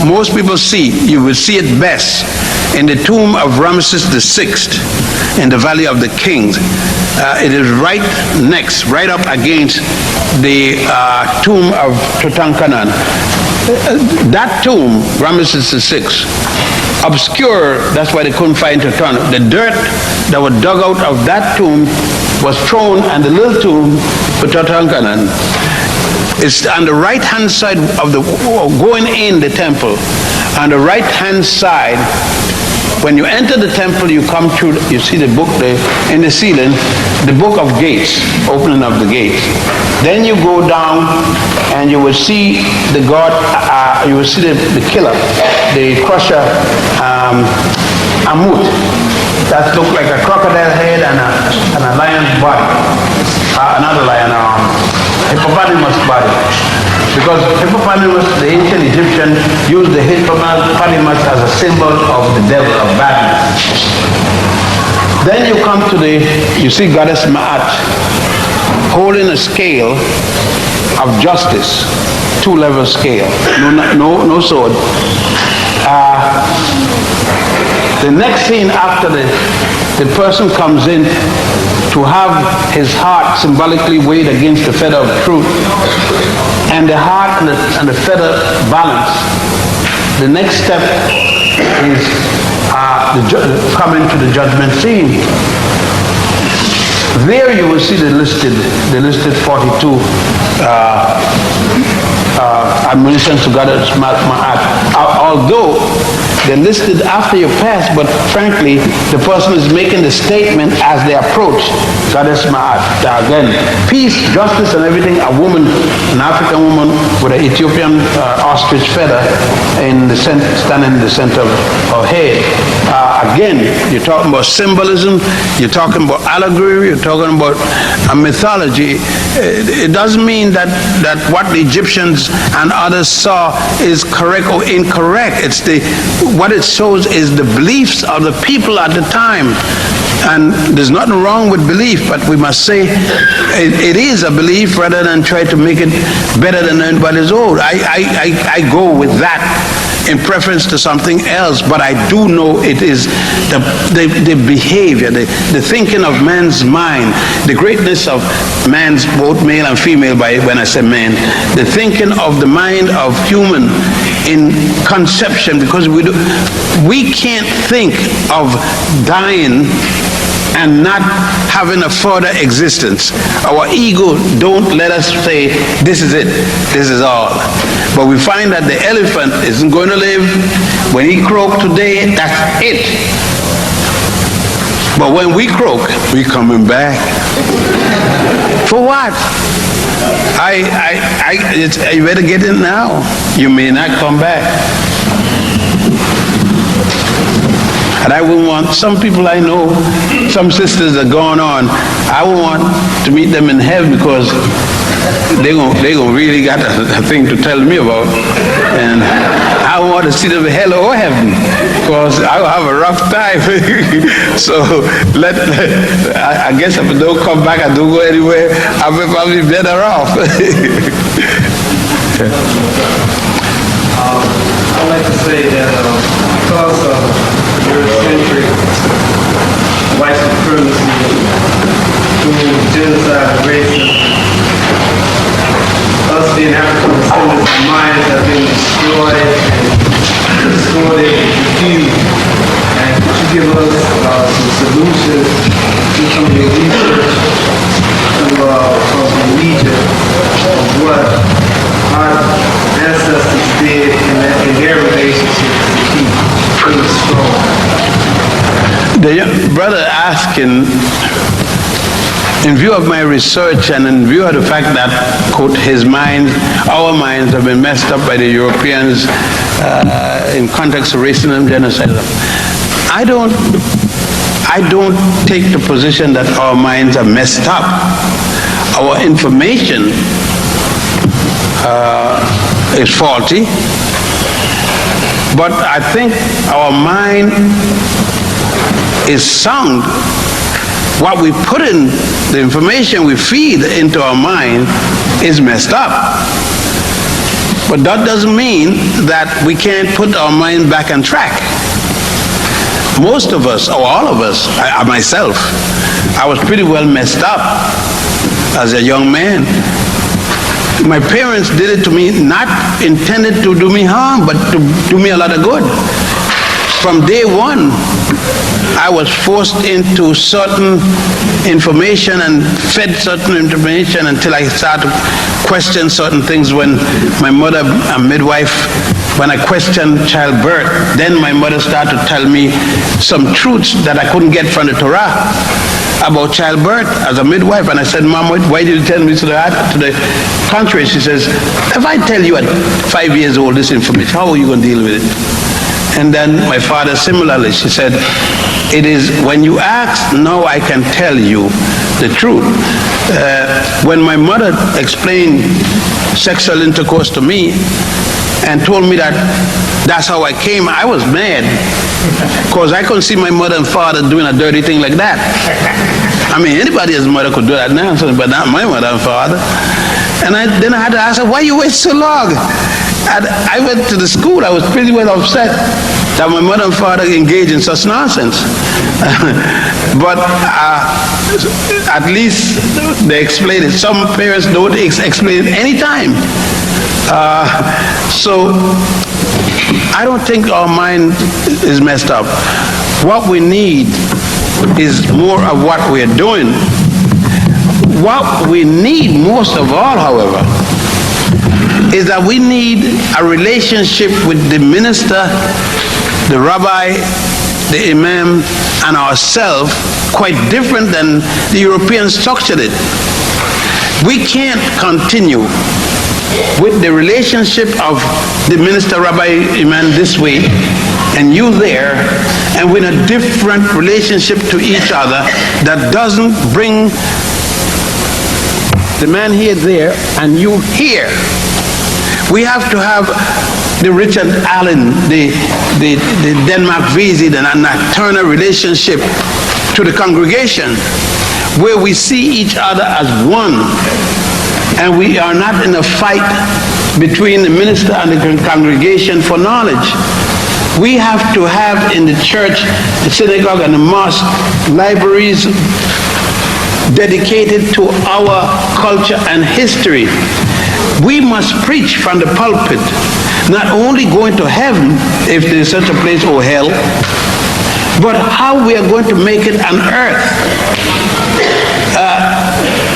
most people see, you will see it best in the tomb of Ramesses VI in the Valley of the Kings. It is right next, right up against the tomb of Tutankhamun. That tomb, Ramesses VI, obscure, that's why they couldn't find Tutankhamun. The dirt that was dug out of that tomb was thrown in the little tomb for Tutankhamun. It's on the right-hand side of the, going in the temple, on the right-hand side. When you enter the temple, you come through, you see the book in the ceiling, the book of gates, opening of the gates. Then you go down and you will see the god, you will see the killer, the crusher, Amut. That looks like a crocodile head and a lion's body. Another lion, hippopotamus body. Because hippopotamus, the ancient Egyptian, used the hippopotamus as a symbol of the devil, of badness. Then you come to you see Goddess Ma'at holding a scale of justice, two-level scale, no sword. The next scene after the person comes in to have his heart symbolically weighed against the feather of truth, and the heart and the feather balanced. The next step is coming to the judgment scene. There you will see the listed 42 admonitions to Goddess Ma'at. although they're listed after you pass, but frankly, the person is making the statement as they approach. Goddess Ma'at. Again, peace, justice, and everything. A woman, an African woman with an Ethiopian ostrich feather in the standing in the center of her head. Again, you're talking about symbolism, you're talking about allegory, you're talking about a mythology. It doesn't mean that what the Egyptians and others saw is correct or incorrect. What it shows is the beliefs of the people at the time. And there's nothing wrong with belief, but we must say it is a belief rather than try to make it better than anybody's own. I go with that in preference to something else, but I do know it is the behavior, the thinking of man's mind, the greatness of man's, both male and female, when I say man, the thinking of the mind of human in conception, because we can't think of dying and not having a further existence. Our ego don't let us say, this is it, this is all. But we find that the elephant isn't going to live. When he croaks today, that's it. But when we croak, we coming back. For what? You better get it now. You may not come back. And I would want, some people I know, some sisters are going on, I would want to meet them in heaven because they gonna really got a thing to tell me about. And I want to see them in hell or heaven because I will have a rough time. So I guess if I don't come back, I don't go anywhere, I'll be probably better off. I'd like to say that because of Eurocentric white supremacy through genocide and racism, us being African descendants, our minds have been destroyed and distorted and confused. And could you give us some solutions to some of your research from Egypt of what our ancestors did in their relationship to keep things strong? The young brother asking, in view of my research and in view of the fact that, quote, our minds have been messed up by the Europeans in context of racism, genocide, I don't take the position that our minds are messed up. Our information is faulty, but I think our mind is sound. What we put in, the information we feed into our mind is messed up. But that doesn't mean that we can't put our mind back on track. Most of us, or all of us, myself, I was pretty well messed up as a young man. My parents did it to me, not intended to do me harm, but to do me a lot of good. From day one, I was forced into certain information and fed certain information until I started to question certain things. When my mother, a midwife, when I questioned childbirth, then my mother started to tell me some truths that I couldn't get from the Torah about childbirth as a midwife. And I said, Mom, why did you tell me to the contrary? She says, if I tell you at 5 years old this information, how are you going to deal with it? And then my father similarly, she said, it is when you ask, now I can tell you the truth. When my mother explained sexual intercourse to me and told me that that's how I came, I was mad because I couldn't see my mother and father doing a dirty thing like that. I mean, anybody's mother could do that now, but not my mother and father. And then I had to ask her, why you wait so long? And I went to the school, I was pretty well upset that my mother and father engaged in such nonsense. But at least they explained it. Some parents don't explain it any time. So I don't think our mind is messed up. What we need is more of what we're doing. What we need most of all, however, is that we need a relationship with the minister, the rabbi, the imam, and ourselves quite different than the Europeans structured it. We can't continue with the relationship of the minister, rabbi, imam this way, and you there, and with a different relationship to each other that doesn't bring the man here there and you here. We have to have the Richard Allen, the Denmark Vesey, the Turner relationship to the congregation, where we see each other as one, and we are not in a fight between the minister and the congregation for knowledge. We have to have in the church, the synagogue, and the mosque libraries dedicated to our culture and history. We must preach from the pulpit, not only going to heaven, if there is such a place, or hell, but how we are going to make it on earth.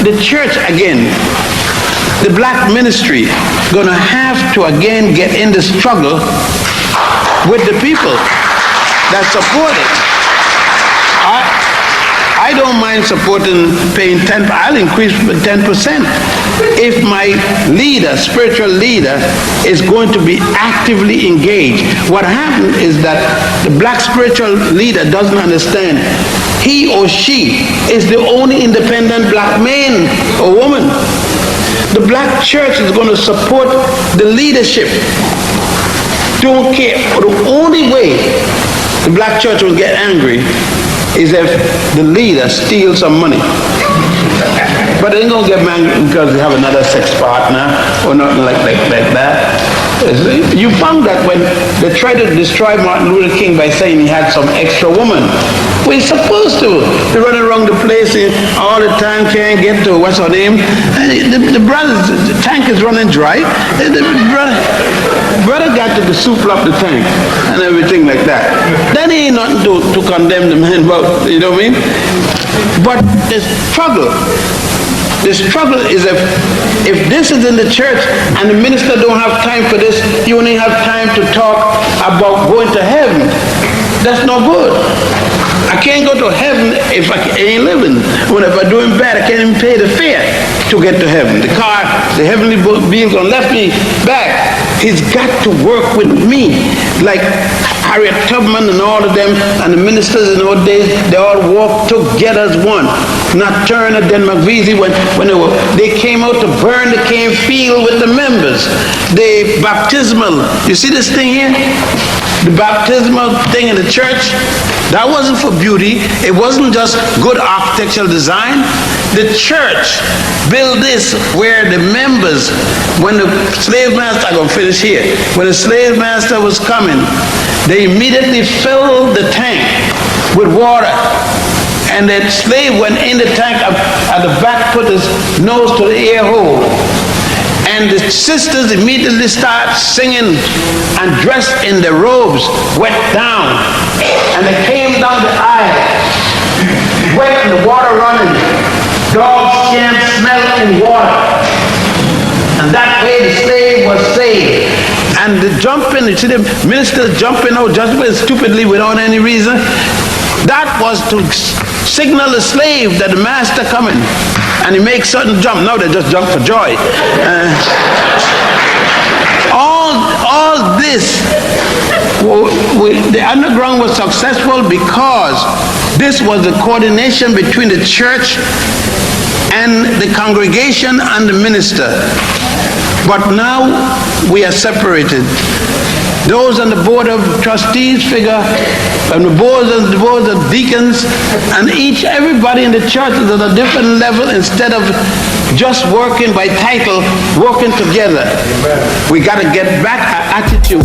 The church, again, the black ministry, gonna have to again get in the struggle with the people that support it. I don't mind supporting, paying 10%, I'll increase 10%. If my leader, spiritual leader, is going to be actively engaged. What happened is that the black spiritual leader doesn't understand. He or she is the only independent black man or woman. The black church is going to support the leadership. Don't care. The only way the black church will get angry is if the leader steals some money. But they ain't gonna get mad because they have another sex partner or nothing like that. You found that when they tried to destroy Martin Luther King by saying he had some extra woman. We're supposed to. They're running around the place all the time, can't get to what's her name. The tank is running dry. The brother got to soup up the tank and everything like that. Then ain't nothing to condemn the man about, you know what I mean? But the struggle is if this is in the church and the minister don't have time for this, you only have time to talk about going to heaven. That's no good. I can't go to heaven if I ain't living. When if I'm doing bad, I can't even pay the fare to get to heaven. The car, the heavenly beings gonna left me back. He's got to work with me. Like Harriet Tubman and all of them, and the ministers in those days, they all walked together as one. Not Turner, Denmark Vesey, when they came out to burn the cane field with the members. The baptismal, you see this thing here? The baptismal thing in the church, that wasn't for beauty. It wasn't just good architectural design. The church built this where the members, when the slave master, I'm going to finish here, when the slave master was coming, they immediately filled the tank with water. And the slave went in the tank at the back, put his nose to the air hole. And the sisters immediately start singing and dressed in the robes, wet down. And they came down the aisle, wet and the water running. Dogs can't smell in water. And that way the slave was saved. And the jumping, you see the ministers jumping out judgment stupidly without any reason. That was to signal the slave that the master coming. And he makes certain jump. No, they just jump for joy. All this, the underground was successful because this was the coordination between the church and the congregation and the minister. But now we are separated. Those on the board of trustees figure, and the boards of deacons, and everybody in the church is at a different level instead of just working by title, working together. We got to get back our attitude.